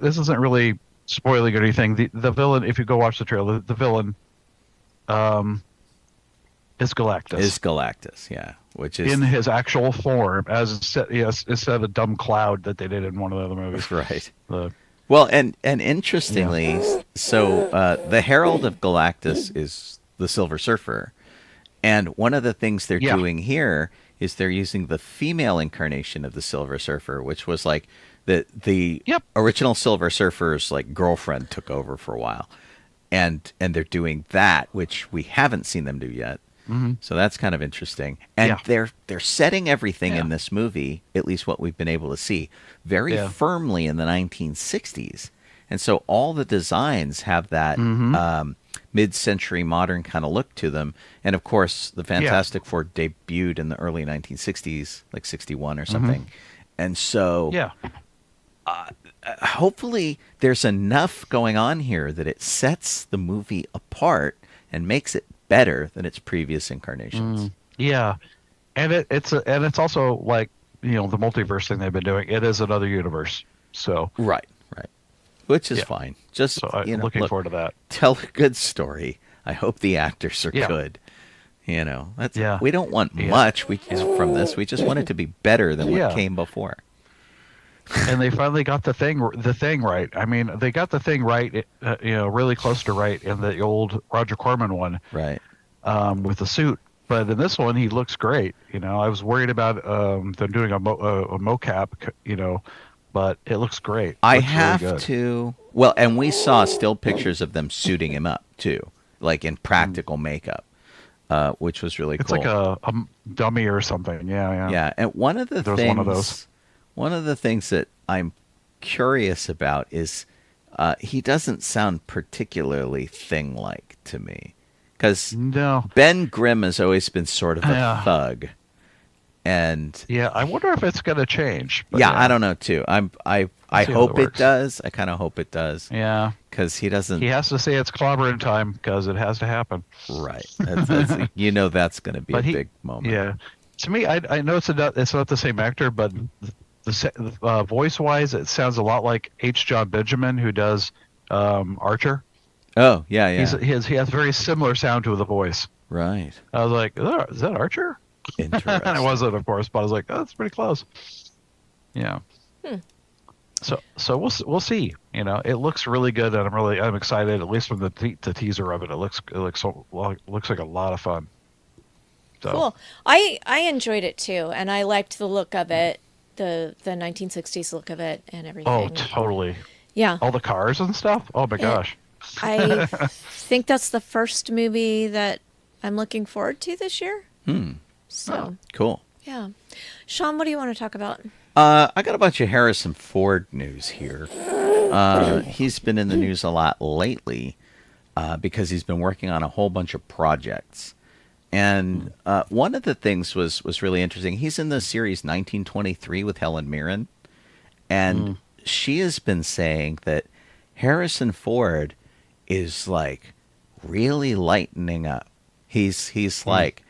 this isn't really spoiling or anything, the villain, if you go watch the trailer, the villain is Galactus. Is Galactus, yeah. Which is in his actual form, instead of a dumb cloud that they did in one of the other movies. right. The- Well, and interestingly, so the Herald of Galactus is the Silver Surfer, and one of the things they're doing here is they're using the female incarnation of the Silver Surfer, which was like the original Silver Surfer's like girlfriend took over for a while, and they're doing that, which we haven't seen them do yet. Mm-hmm. So that's kind of interesting. And they're setting everything in this movie, at least what we've been able to see, very firmly in the 1960s. And so all the designs have that mid-century modern kind of look to them. And of course, the Fantastic Four debuted in the early 1960s, like 61 or something. And so hopefully there's enough going on here that it sets the movie apart and makes it better than its previous incarnations. Yeah, and it's also like the multiverse thing they've been doing. It is another universe, so right, which is fine. Just so I'm looking forward to that. Tell a good story. I hope the actors are good. That's we don't want much from this. We just want it to be better than what came before. And they finally got the thing right. I mean, they got the thing right, really close to right in the old Roger Corman one, right? With the suit, but in this one he looks great. I was worried about them doing a mocap, but it looks great. I have to. Well, and we saw still pictures of them suiting him up too, like in practical makeup, which was really cool. It's like a dummy or something. Yeah. Yeah, and one of the things. One of the things that I'm curious about is he doesn't sound particularly Thing-like to me. Because Ben Grimm has always been sort of a thug. And I wonder if it's going to change. I don't know, too. I hope it does. I kind of hope it does. Yeah. Because he doesn't... He has to say it's clobbering time, because it has to happen. Right. That's that's going to be a big moment. Yeah. To me, I know it's not the same actor, but... voice-wise, it sounds a lot like H. John Benjamin, who does Archer. Oh, yeah. He has a very similar sound to the voice. Right. I was like, is that Archer? Interesting. And it wasn't, of course, but I was like, oh, that's pretty close. Yeah. So we'll see. It looks really good, and I'm excited. At least from the teaser of it, it looks like a lot of fun. So. Cool. I enjoyed it too, and I liked the look of it. The 1960s look of it and everything. Oh, totally. Yeah. All the cars and stuff. Oh my gosh. I think that's the first movie that I'm looking forward to this year. So cool. Yeah. Sean, what do you want to talk about? I got a bunch of Harrison Ford news here. He's been in the news a lot lately because he's been working on a whole bunch of projects. And one of the things was really interesting. He's in the series 1923 with Helen Mirren. And she has been saying that Harrison Ford is like really lightening up. He's like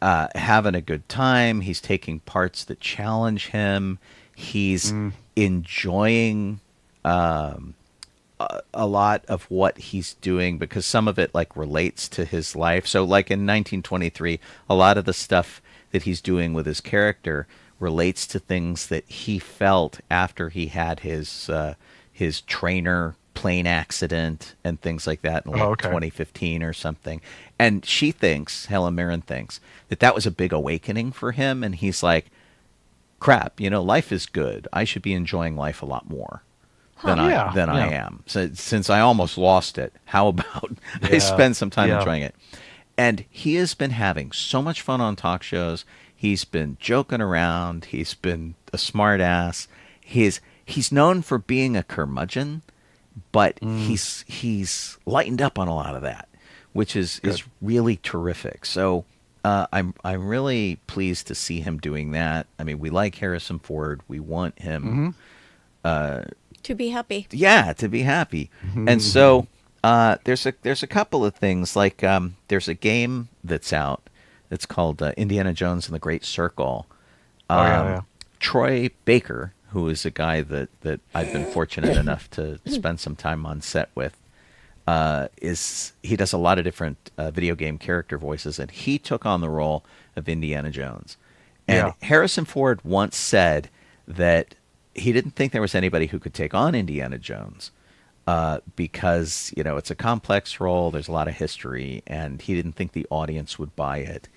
having a good time. He's taking parts that challenge him. He's enjoying a lot of what he's doing, because some of it like relates to his life. So like in 1923, a lot of the stuff that he's doing with his character relates to things that he felt after he had his trainer plane accident and things like that in like 2015 or something. And she thinks, Helen Mirren thinks, that was a big awakening for him. And he's like, crap, life is good. I should be enjoying life a lot more than I am. So, since I almost lost it, how about I spend some time enjoying it? And he has been having so much fun on talk shows. He's been joking around. He's been a smart ass. He's known for being a curmudgeon, but he's lightened up on a lot of that, which is really terrific. So I'm really pleased to see him doing that. I mean, we like Harrison Ford. We want him to be happy. Yeah, to be happy. And so there's a couple of things, like there's a game that's out. It's called Indiana Jones and the Great Circle. Troy Baker, who is a guy that I've been fortunate enough to spend some time on set with, he does a lot of different video game character voices, and he took on the role of Indiana Jones. And Harrison Ford once said that he didn't think there was anybody who could take on Indiana Jones because, it's a complex role, there's a lot of history, and he didn't think the audience would buy it.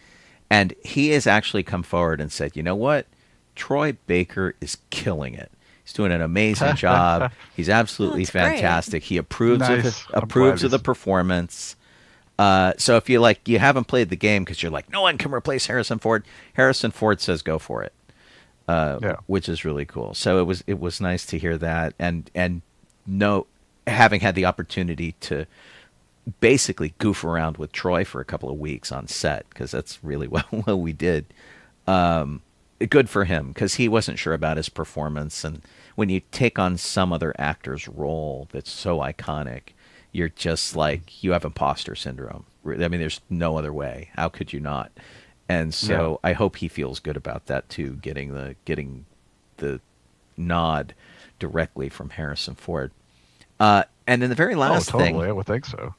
And he has actually come forward and said, you know what? Troy Baker is killing it. He's doing an amazing job. He's absolutely fantastic. Great. He approves of the performance. So if you haven't played the game because you're like, no one can replace Harrison Ford. Harrison Ford says go for it, which is really cool. So it was nice to hear that, and having had the opportunity to basically goof around with Troy for a couple of weeks on set, because that's really what we did. Good for him, because he wasn't sure about his performance. And when you take on some other actor's role that's so iconic, you're just like, you have imposter syndrome. I mean, there's no other way. How could you not? And so I hope he feels good about that too, getting the nod directly from Harrison Ford. And then the very last thing, I would think so.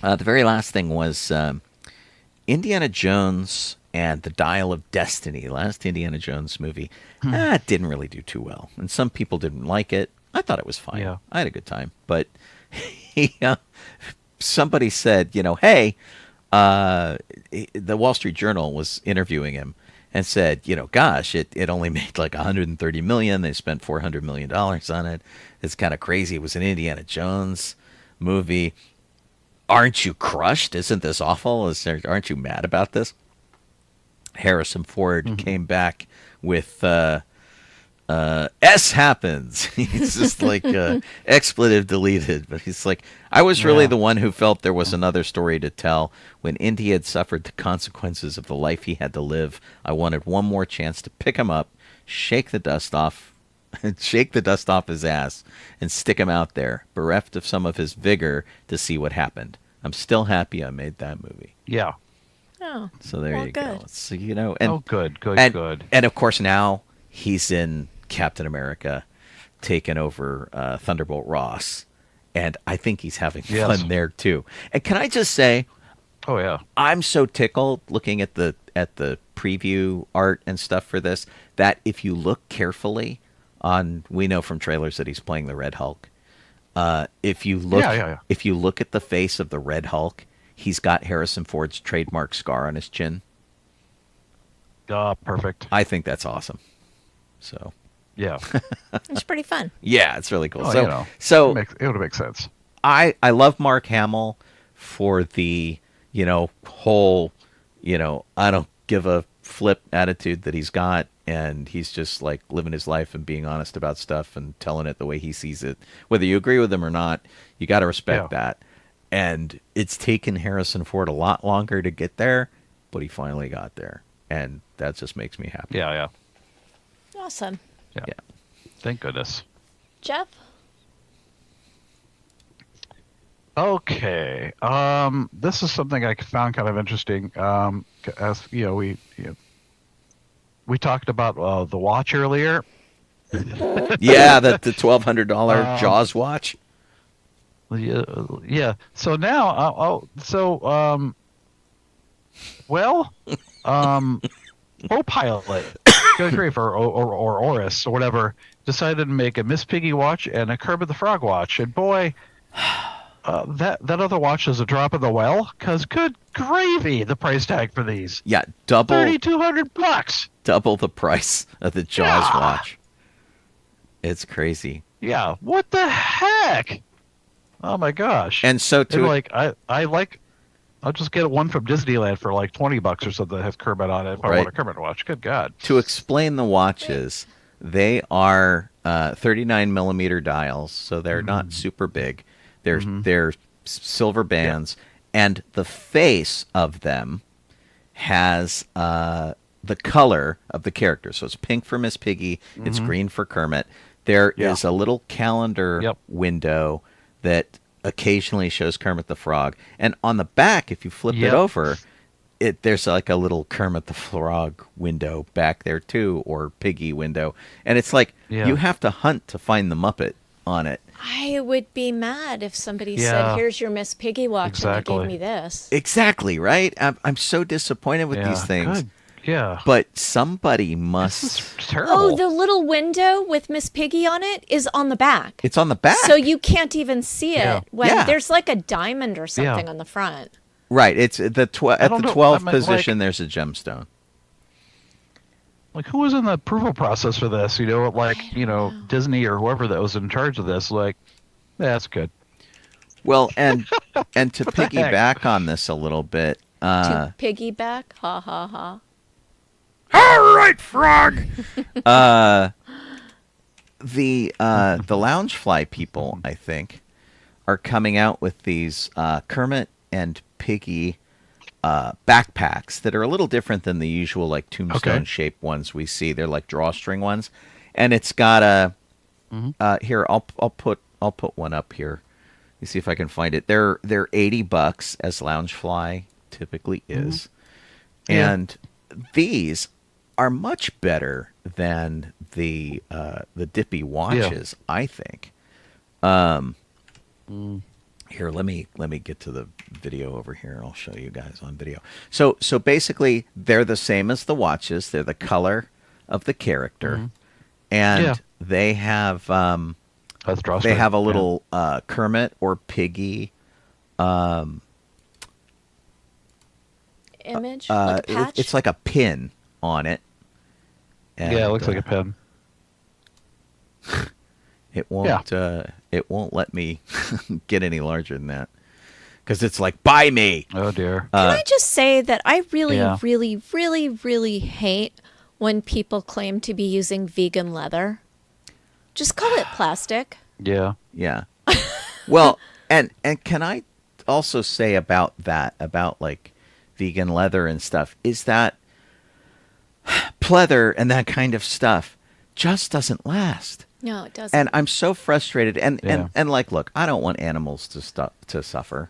The very last thing was Indiana Jones and the Dial of Destiny, the last Indiana Jones movie. Didn't really do too well, and some people didn't like it. I thought it was fine. Yeah. I had a good time, but somebody said, hey, the Wall Street Journal was interviewing him and said, gosh, it only made like $130 million. They spent $400 million on it. It's kind of crazy. It was an Indiana Jones movie. Aren't you crushed? Isn't this awful? Aren't you mad about this? Harrison Ford came back with S happens. He's just like expletive deleted, but he's like, I was really the one who felt there was another story to tell. When Indy had suffered the consequences of the life he had to live, I wanted one more chance to pick him up, shake the dust off his ass, and stick him out there, bereft of some of his vigor, to see what happened. I'm still happy I made that movie. Yeah. Oh, so there you go. So, good. And of course now he's in Captain America, taking over Thunderbolt Ross, and I think he's having fun there too. And can I just say, I'm so tickled looking at the preview art and stuff for this, that if you look carefully we know from trailers that he's playing the Red Hulk. If you look at the face of the Red Hulk, he's got Harrison Ford's trademark scar on his chin. Perfect. I think that's awesome. So, yeah, it's pretty fun. Yeah, it's really cool. So it would make sense. I love Mark Hamill for the whole I don't give a flip attitude that he's got, and he's just like living his life and being honest about stuff and telling it the way he sees it. Whether you agree with him or not, you got to respect that. And it's taken Harrison Ford a lot longer to get there, but he finally got there, and that just makes me happy. Yeah. Awesome. Yeah. Thank goodness. Jeff? Okay. This is something I found kind of interesting. As we talked about The Watch earlier, Yeah, the $1,200 Jaws watch. Yeah, yeah. So now, well, Co-Pilot, Go Grief, or Oris, or whatever, decided to make a Miss Piggy watch and a Kermit the Frog watch. And boy, that other watch is a drop in the well, because good gravy, the price tag for these. Yeah, double $3,200. double the price of the Jaws Yeah. watch. It's crazy. Yeah, what the heck? Oh my gosh. And so And like I'll just get one from Disneyland for like $20 or something that has Kermit on it if I Right. want a Kermit watch. Good God. to explain the watches, they are 39 millimeter dials, so they're not super big. They're silver bands, and the face of them has the color of the character. So it's pink for Miss Piggy, it's green for Kermit. There is a little calendar window that occasionally shows Kermit the Frog, and on the back, if you flip it over, there's like a little Kermit the Frog window back there too, or Piggy window, and it's like you have to hunt to find the Muppet on it. I would be mad if somebody Yeah. said, "Here's your Miss Piggy watch," and Exactly. they gave me this. Exactly, right? I'm so disappointed with these things. Good. Yeah. But somebody This must. is terrible. Oh, the little window with Miss Piggy on it is on the back. It's on the back. So you can't even see it Yeah. when Yeah. there's like a diamond or something Yeah. on the front. Right. It's at the I 12th mean, like- position. There's a gemstone. Like, who was in the approval process for this? Disney or whoever that was in charge of this. Like, that's good. Well, and to the heck? piggyback on this a little bit. To piggyback, ha ha ha. All right, frog. The Loungefly people, I think, are coming out with these Kermit and Piggy backpacks that are a little different than the usual like tombstone shaped ones we see. They're like drawstring ones, and it's got a here. I'll put one up here. You see if I can find it. They're $80 as Loungefly typically is, and these are much better than the Dippy watches, I think. Here, let me get to the video over here. I'll show you guys on video. So basically, they're the same as the watches. They're the color of the character, and they have That's drawstring. they have a little Kermit or Piggy Image, like a patch. it's like a pin on it. And, Yeah, it looks like a pen. It won't. It won't let me get any larger than that because it's like buy me. Oh dear. Can I just say that I really, Yeah. really, really, really hate when people claim to be using vegan leather. Just call it plastic. Yeah. Yeah. Well, and can I also say about that, about like vegan leather and stuff, is that pleather and that kind of stuff just doesn't last. No, it doesn't. And I'm so frustrated. And, Yeah. and like, look, I don't want animals to suffer.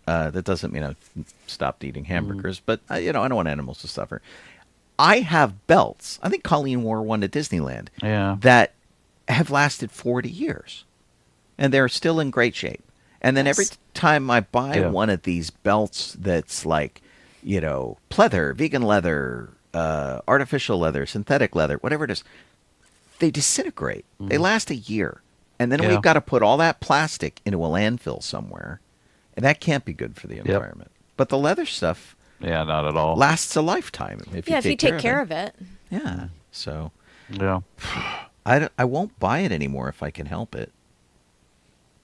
That doesn't mean I've stopped eating hamburgers, but I don't want animals to suffer. I have belts. I think Colleen wore one at Disneyland. Yeah. That have lasted 40 years, and they're still in great shape. And then every Yes. time I buy Yeah. one of these belts that's like, pleather, vegan leather, artificial leather, synthetic leather, whatever it is, they disintegrate. They last a year. And then Yeah. we've got to put all that plastic into a landfill somewhere. And that can't be good for the environment. But the leather stuff Yeah, not at all. lasts a lifetime if yeah, you if you take care of it. Yeah. So Yeah. I won't buy it anymore if I can help it.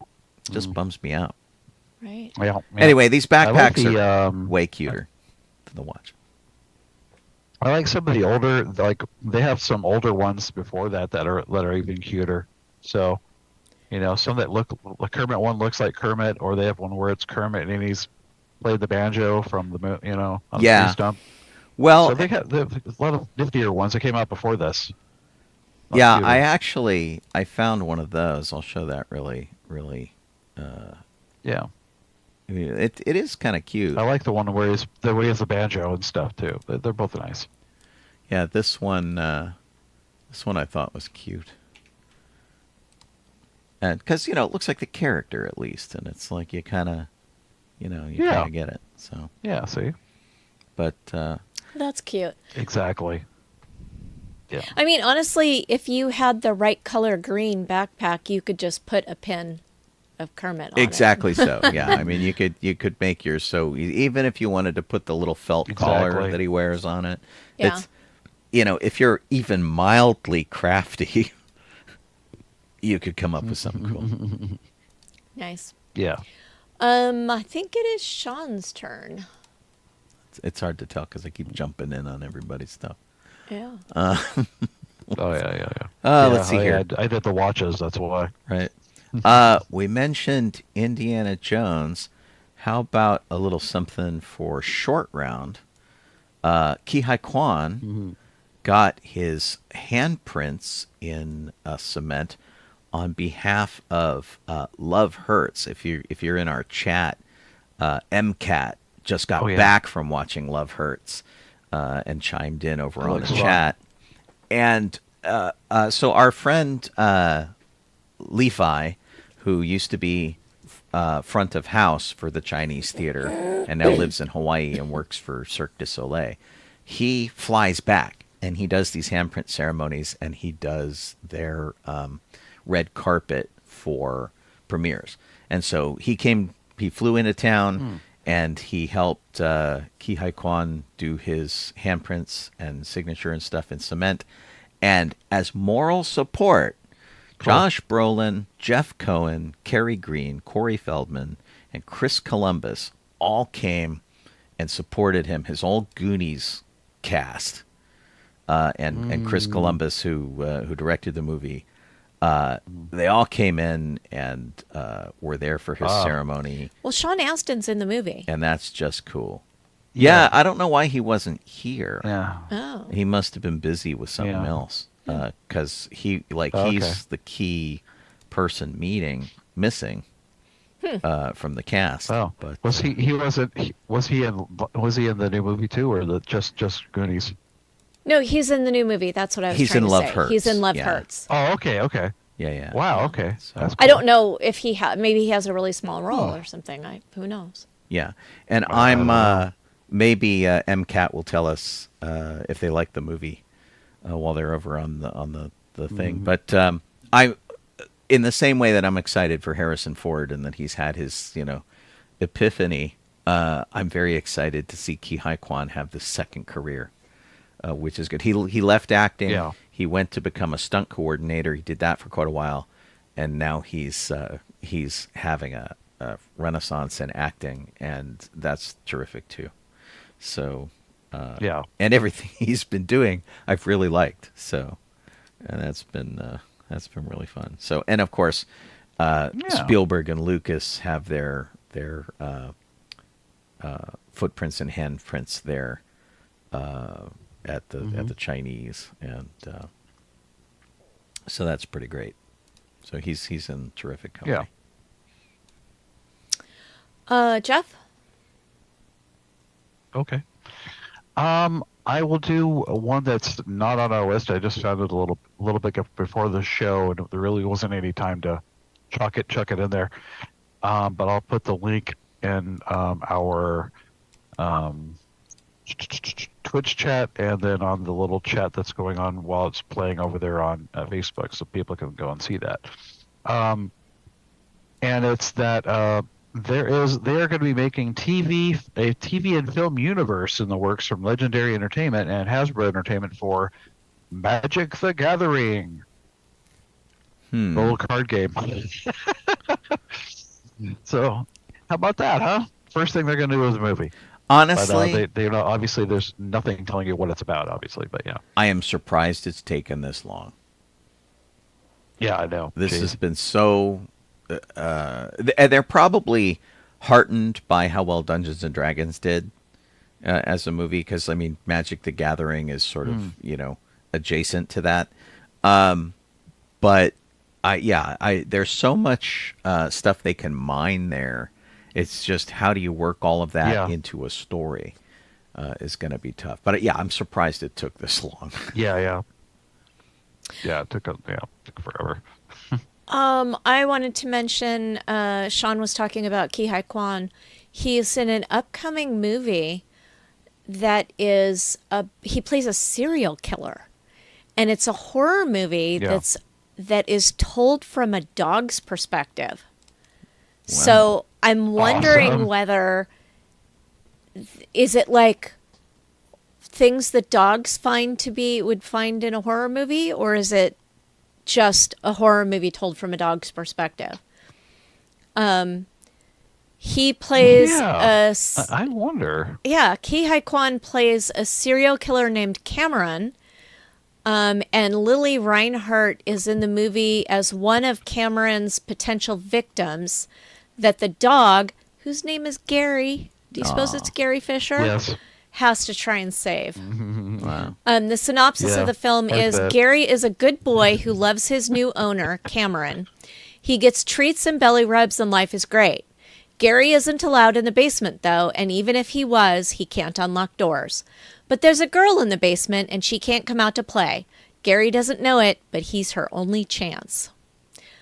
It just bums me out. Right. Yeah. Anyway, these I like backpacks the, are way cuter than the watch. I like some of the older, like they have some older ones before that are even cuter. So, some that look, the Kermit one looks like Kermit, or they have one where it's Kermit and he's played the banjo from the on the Yeah. tree stump. Well, So they have a lot of niftier ones that came out before this. yeah, Cuter. I found one of those. I'll show that really. Yeah, It is kind of cute. I like the one where he has the banjo and stuff too. They're both nice. Yeah, this one I thought was cute. And because it looks like the character at least, and it's like you kind of, kind of get it. So Yeah, see? but That's cute. Exactly. Yeah. I mean, honestly, if you had the right color green backpack, you could just put a pin of Kermit on exactly so. Yeah, I mean, you could make yours so even if you wanted to put the little felt collar Exactly. that he wears on it. Yeah. It's if you're even mildly crafty, you could come up with something cool. it. Nice. Yeah. I think it is Sean's turn. It's hard to tell because I keep jumping in on everybody's stuff. Yeah. Oh, yeah. Let's see here. I did the watches, that's why. Right. We mentioned Indiana Jones. How about a little something for short round? Huy Quan got his handprints in cement on behalf of Love Hurts. If you're in our chat, MCAT just got back from watching Love Hurts and chimed in over on the chat. And so our friend Levi, who used to be front of house for the Chinese theater and now lives in Hawaii and works for Cirque du Soleil, he flies back and he does these handprint ceremonies and he does their red carpet for premieres. And so he flew into town and he helped Huy Quan do his handprints and signature and stuff in cement. And as moral support, Josh Brolin, Jeff Cohen, Kerry Green, Corey Feldman, and Chris Columbus all came and supported him, his old Goonies cast. And Chris Columbus, who directed the movie, they all came in and were there for his ceremony. Well, Sean Astin's in the movie. And that's just cool. Yeah, I don't know why he wasn't here. Yeah. Oh. He must have been busy with something else. Because he's the key person missing from the cast. Oh, but was he in the new movie too, or just Goonies? No, he's in the new movie. That's what I was He's trying in to Love say. Hurts, He's in Love yeah. Hurts. Oh, okay. yeah. Wow, okay. So- That's I cool. don't know if maybe he has a really small role or something. Who knows? Yeah, and I'm maybe MCAT will tell us if they like the movie while they're over on the thing. But I, in the same way that I'm excited for Harrison Ford and that he's had his epiphany, I'm very excited to see Huy Quan have the second career, which is good. He left acting. Yeah. He went to become a stunt coordinator. He did that for quite a while, and now he's having a renaissance in acting, and that's terrific too. So and everything he's been doing I've really liked, so and that's been really fun. So, and of course Spielberg and Lucas have their footprints and handprints there at the Chinese, and so that's pretty great. So he's in terrific company. Jeff? Okay. I will do one that's not on our list. I just found it a little bit before the show, and there really wasn't any time to chuck it in there. But I'll put the link in our Twitch chat, and then on the little chat that's going on while it's playing over there on Facebook, so people can go and see that. And it's that they are going to be making a TV and film universe in the works from Legendary Entertainment and Hasbro Entertainment for Magic the Gathering. The little card game. So, how about that, huh? First thing they're going to do is a movie. Honestly, but, obviously there's nothing telling you what it's about, obviously, but yeah. I am surprised it's taken this long. Yeah, I know. This has been so... they're probably heartened by how well Dungeons and Dragons did as a movie, because, I mean, Magic the Gathering is sort of, adjacent to that. But, there's so much stuff they can mine there. It's just, how do you work all of that into a story is going to be tough. But, I'm surprised it took this long. Yeah, it took forever. I wanted to mention, Sean was talking about Huy Quan. He's in an upcoming movie that is he plays a serial killer, and it's a horror movie Yeah. that is told from a dog's perspective. So I'm wondering Awesome. whether is it like things that dogs would find in a horror movie, or is it just a horror movie told from a dog's perspective? He plays Yeah. I wonder. Huy Quan plays a serial killer named Cameron, and Lily Reinhart is in the movie as one of Cameron's potential victims that the dog, whose name is Gary, do you suppose it's Gary Fisher? Yes. Has to try and save. Wow. The synopsis Yeah, of the film like is that. Gary is a good boy who loves his new owner, Cameron. He gets treats and belly rubs and life is great. Gary isn't allowed in the basement, though, and even if he was, he can't unlock doors. But there's a girl in the basement, and she can't come out to play. Gary doesn't know it, but he's her only chance.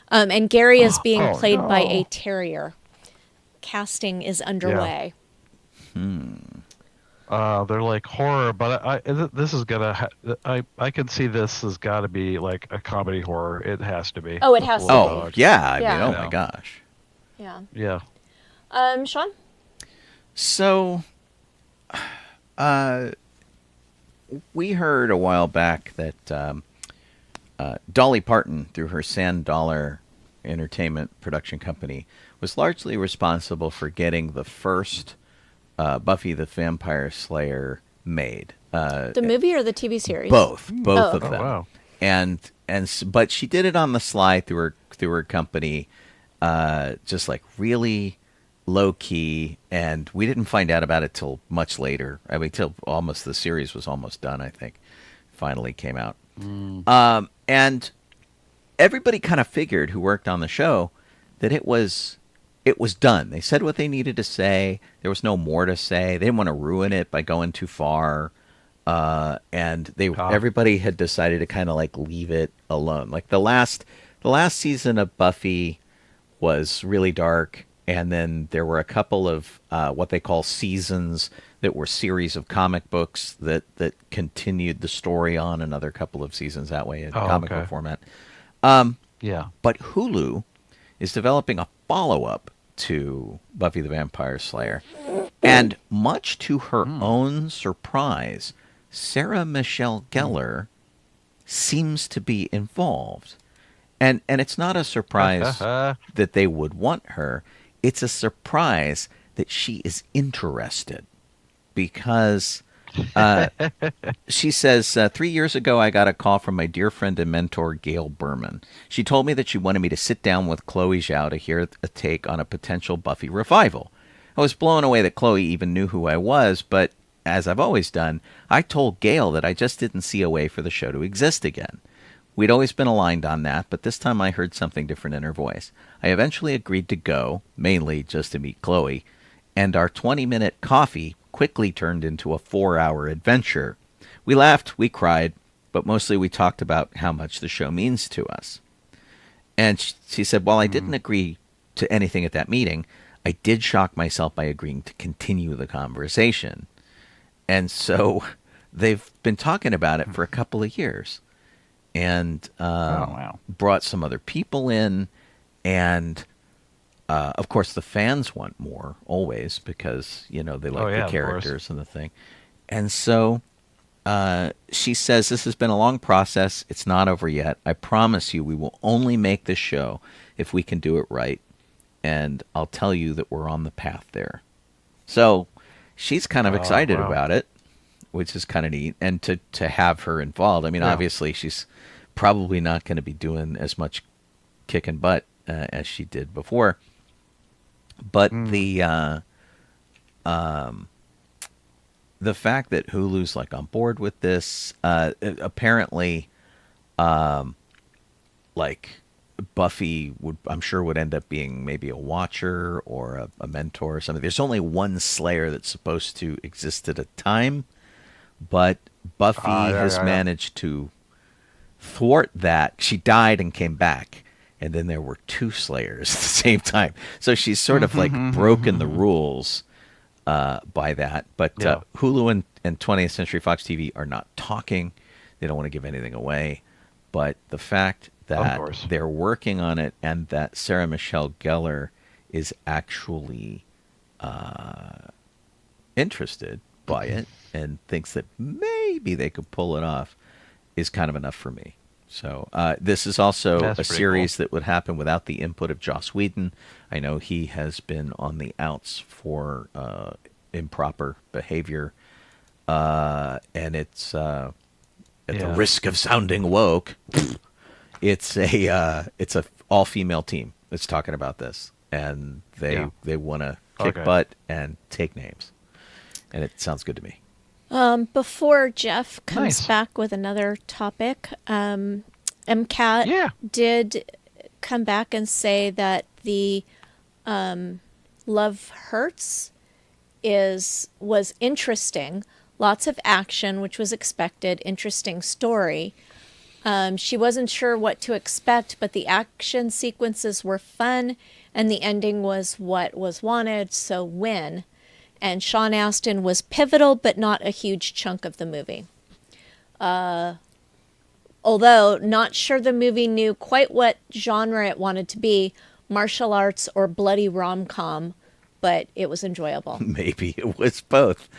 And Gary is being played by a terrier. Casting is underway. They're like horror, but this is gonna. I can see this has got to be like a comedy horror. It has to be. Oh, it has to Little be. Oh, dog. yeah. I Yeah. mean, oh Yeah. my gosh. Yeah. Yeah. Sean? So, we heard a while back that Dolly Parton, through her Sand Dollar Entertainment production company, was largely responsible for getting the first Buffy the Vampire Slayer made. The movie or the TV series? Both Oh, of okay. them. Oh, wow. But she did it on the sly through her company, just like really low key, and we didn't find out about it till much later. I mean, till almost the series was almost done. I think finally came out, and everybody kind of figured who worked on the show that it was done. They said what they needed to say. There was no more to say. They didn't want to ruin it by going too far. And everybody had decided to kind of like leave it alone. Like the last season of Buffy was really dark, and then there were a couple of what they call seasons that were series of comic books that continued the story on another couple of seasons that way in comic book format. Yeah. But Hulu is developing a follow-up to Buffy the Vampire Slayer, and much to her own surprise, Sarah Michelle Gellar seems to be involved. And it's not a surprise that they would want her. It's a surprise that she is interested, because she says, 3 years ago, I got a call from my dear friend and mentor, Gail Berman. She told me that she wanted me to sit down with Chloe Zhao to hear a take on a potential Buffy revival. I was blown away that Chloe even knew who I was, but as I've always done, I told Gail that I just didn't see a way for the show to exist again. We'd always been aligned on that, but this time I heard something different in her voice. I eventually agreed to go, mainly just to meet Chloe, and our 20-minute coffee quickly turned into a 4-hour adventure. We laughed, we cried, but mostly we talked about how much the show means to us. And she said, while I didn't agree to anything at that meeting, I did shock myself by agreeing to continue the conversation. And so they've been talking about it for a couple of years, and brought some other people in, and of course the fans want more always, because they like the characters and the thing. And so she says, this has been a long process. It's not over yet. I promise you we will only make this show if we can do it right, and I'll tell you that we're on the path there. So she's kind of excited about it, which is kind of neat, and to have her involved. I mean, obviously she's probably not going to be doing as much kicking butt as she did before, but the fact that Hulu's like on board with this, apparently, like Buffy I'm sure would end up being maybe a watcher or a mentor or something. There's only one Slayer that's supposed to exist at a time, but Buffy has managed to thwart that. She died and came back, and then there were 2 Slayers at the same time. So she's sort of like broken the rules by that. But Hulu and 20th Century Fox TV are not talking. They don't want to give anything away. But the fact that they're working on it and that Sarah Michelle Gellar is actually interested by it and thinks that maybe they could pull it off is kind of enough for me. So this is also a series that would happen without the input of Joss Whedon. I know he has been on the outs for improper behavior, and it's at the risk of sounding woke. It's a all-female team that's talking about this, and they want to kick butt and take names, and it sounds good to me. Before Jeff comes back with another topic, MCAT did come back and say that the Love Hurts was interesting. Lots of action, which was expected. Interesting story. She wasn't sure what to expect, but the action sequences were fun, and the ending was what was wanted, so win. And Sean Astin was pivotal, but not a huge chunk of the movie. Although, not sure the movie knew quite what genre it wanted to be, martial arts or bloody rom-com, but it was enjoyable. Maybe it was both.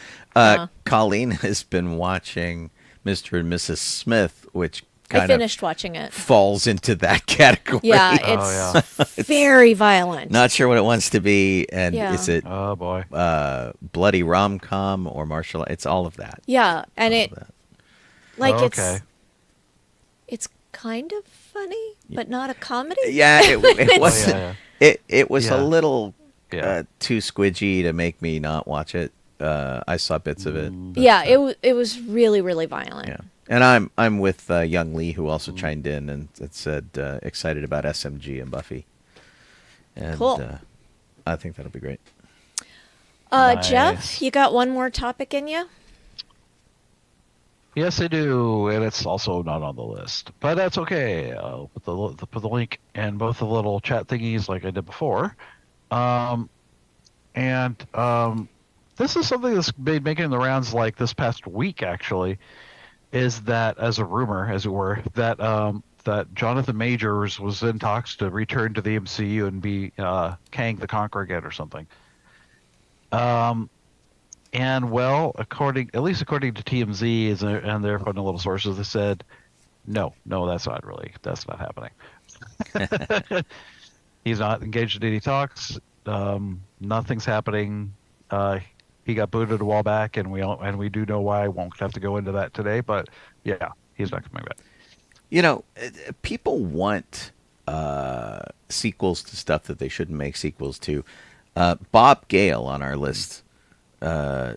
Colleen has been watching Mr. and Mrs. Smith, which I finished watching it. Falls into that category. Yeah, it's very violent. Not sure what it wants to be, and is it bloody rom-com or martial? It's all of that. Yeah, and it's kind of funny, but not a comedy. Yeah, it wasn't. It was a little too squidgy to make me not watch it. I saw bits of it. Yeah, it was really, really violent. Yeah. And I'm with Young Lee, who also chimed in and said excited about SMG and Buffy. And, cool. I think that'll be great. Jeff, you got one more topic in you? Yes, I do, and it's also not on the list, but that's okay. I'll put the link in both the little chat thingies like I did before. This is something that's been making the rounds like this past week, actually. Is that, as a rumor, as it were, that that Jonathan Majors was in talks to return to the MCU and be Kang the Conqueror again or something. And well, at least according to TMZ and their fundamental little sources, they said, no, that's not happening. He's not engaged in any talks. Nothing's happening. He got booted a while back, and we do know why. I won't have to go into that today, but yeah, he's not coming back. You know, people want sequels to stuff that they shouldn't make sequels to. Bob Gale on our list again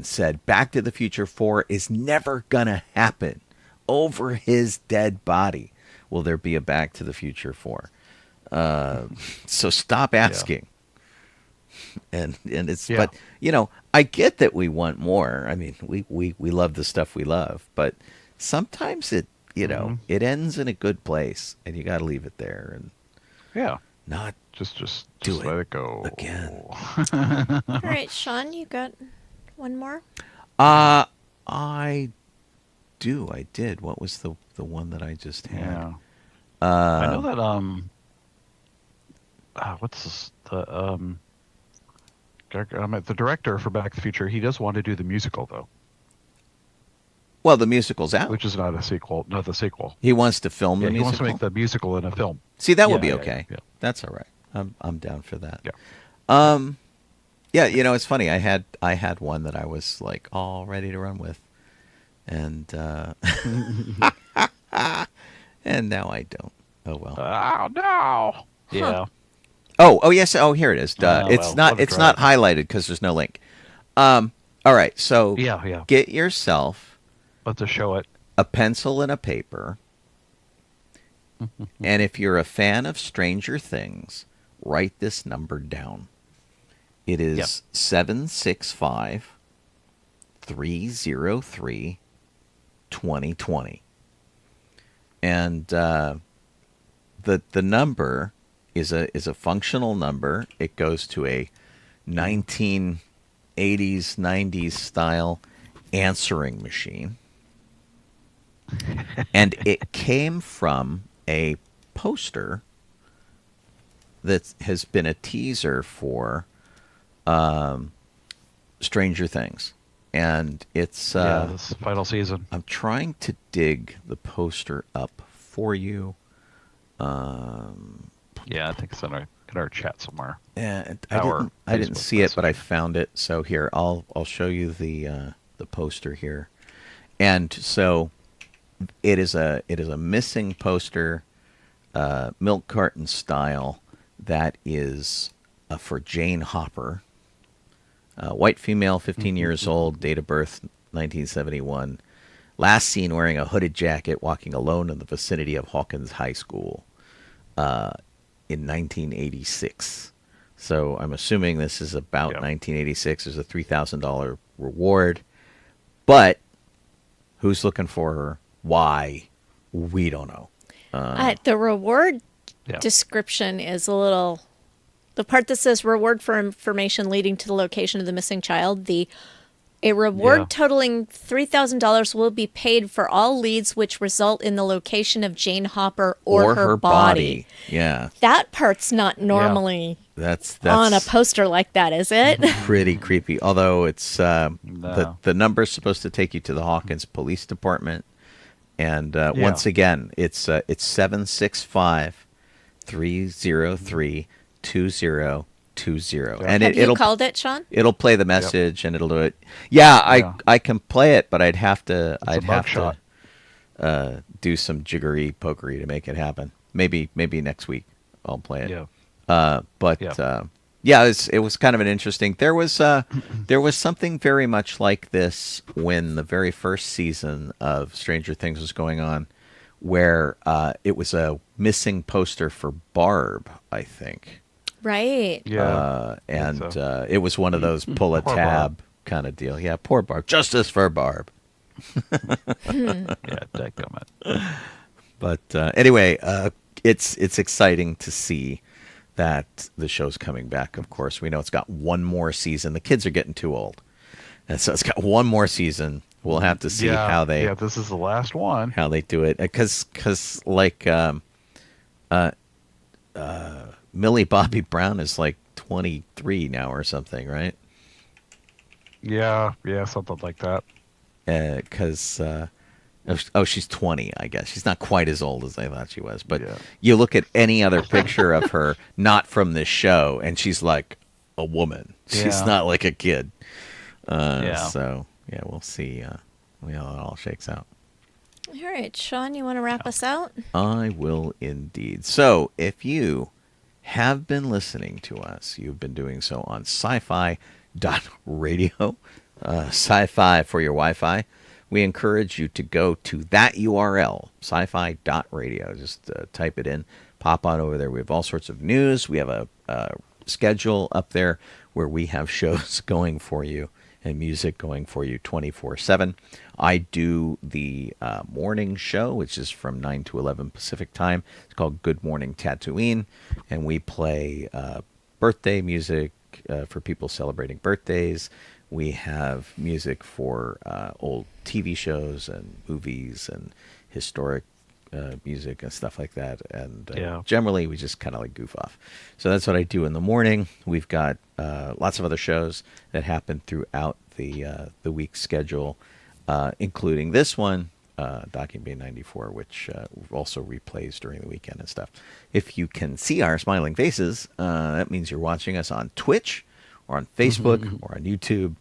said Back to the Future 4 is never gonna happen. Over his dead body will there be a Back to the Future 4. So stop asking. And it's but you know, I get that we want more. I mean, we love the stuff we love, but sometimes it it ends in a good place, and you got to leave it there and not just let it go again. All right, Sean, you got one more? I did. What was the one that I just had? I know that what's this, the director for Back to the Future, he does want to do the musical, though. Well, the musical's out. Which is not the sequel. He wants to film the musical? He wants to make the musical in a film. See, that would be okay. Yeah. That's all right. I'm down for that. Yeah. Yeah, you know, it's funny. I had one that I was, like, all ready to run with. And, and now I don't. Oh, well. Oh, no! Yeah. Huh. Oh yes. Oh, here it is. It's not highlighted because there's no link. All right. So get yourself. Let's just show it. A pencil and a paper. And if you're a fan of Stranger Things, write this number down. It is 765-303-2020. And the number is a functional number. It goes to a 1980s 90s style answering machine, and it came from a poster that has been a teaser for Stranger Things, and it's this final season. I'm trying to dig the poster up for you. Yeah, I think it's in our chat somewhere. Yeah, Our I didn't Facebook see it, but I message. found it. So here, I'll show you the poster here, and so it is a missing poster, milk carton style, that is for Jane Hopper, white female, 15 years old, date of birth 1971, last seen wearing a hooded jacket, walking alone in the vicinity of Hawkins High School in 1986. So I'm assuming this is about 1986. There's a $3,000 reward. But who's looking for her? Why? We don't know. The reward Yeah. description is a little. The part that says reward for information leading to the location of the missing child, a reward Yeah. totaling $3,000 will be paid for all leads which result in the location of Jane Hopper or her body. Yeah, That part's not normally that's on a poster like that, is it? pretty creepy. Although it's No. the number's supposed to take you to the Hawkins Police Department, and once again, it's 765-303-2020, and Have it'll you called it, Sean? it'll play the message and it'll do it. Yeah, Yeah. I can play it, but I'd have to It's a mugshot. do some jiggery pokery to make it happen. Maybe next week I'll play it. Yeah. But Yeah. yeah, it was kind of an interesting. There was something very much like this when the very first season of Stranger Things was going on, where it was a missing poster for Barb, I think. Right. Yeah. And so. it was one of those pull a Poor tab kind of deal. Yeah, poor Barb. Justice for Barb. Yeah, dadgummit. But anyway, it's exciting to see that the show's coming back. Of course, we know it's got one more season. The kids are getting too old, and so it's got one more season. We'll have to see how they this is the last one. how they do it, because like Millie Bobby Brown is like 23 now or something, right? Yeah, something like that. Because she's 20, I guess. She's not quite as old as I thought she was. But Yeah. you look at any other picture of her, not from this show, and she's like a woman. She's Yeah. not like a kid. Yeah. So, yeah, we'll see how it all shakes out. All right, Sean, you want to wrap us out? I will indeed. So, if you have been listening to us, you've been doing so on sci-fi.radio, sci-fi for your Wi-Fi. We encourage you to go to that URL, sci-fi.radio. Just type it in, pop on over there. We have all sorts of news. We have a schedule up there where we have shows going for you and music going for you 24/7. I do the morning show, which is from 9 to 11 Pacific time. It's called Good Morning Tatooine, and we play birthday music for people celebrating birthdays. We have music for old TV shows and movies and historic music and stuff like that. And generally, we just kind of like goof off. So that's what I do in the morning. We've got lots of other shows that happen throughout the week schedule, including this one, Docking Bay 94, which also replays during the weekend and stuff. If you can see our smiling faces, that means you're watching us on Twitch or on Facebook or on YouTube.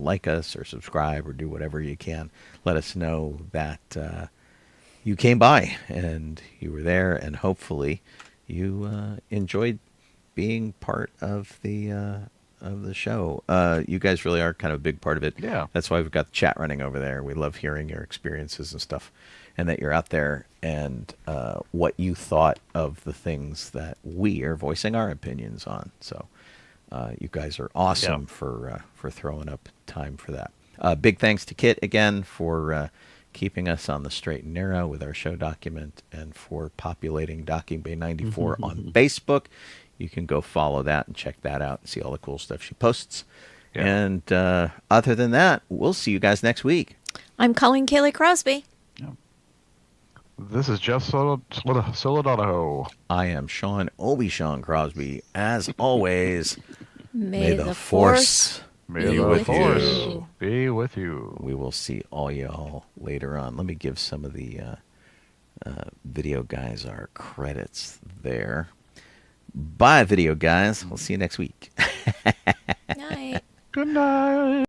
Like us or subscribe or do whatever you can. Let us know that you came by and you were there, and hopefully you enjoyed being part of the show. You guys really are kind of a big part of it. Yeah. That's why we've got the chat running over there. We love hearing your experiences and stuff, and that you're out there, and what you thought of the things that we are voicing our opinions on. So you guys are awesome for throwing up time for that. Big thanks to Kit again for keeping us on the straight and narrow with our show document, and for populating Docking Bay 94 on Facebook. You can go follow that and check that out and see all the cool stuff she posts. Yeah. And other than that, we'll see you guys next week. I'm calling Kaylee Crosby. This is Jeff Donoho. I am Sean Obi-Shawn Crosby. As always, May the force May be the with force you. be with you. we will see all y'all later on. Let me give some of the video guys our credits there. Bye, video guys. We'll see you next week. Night. Good night.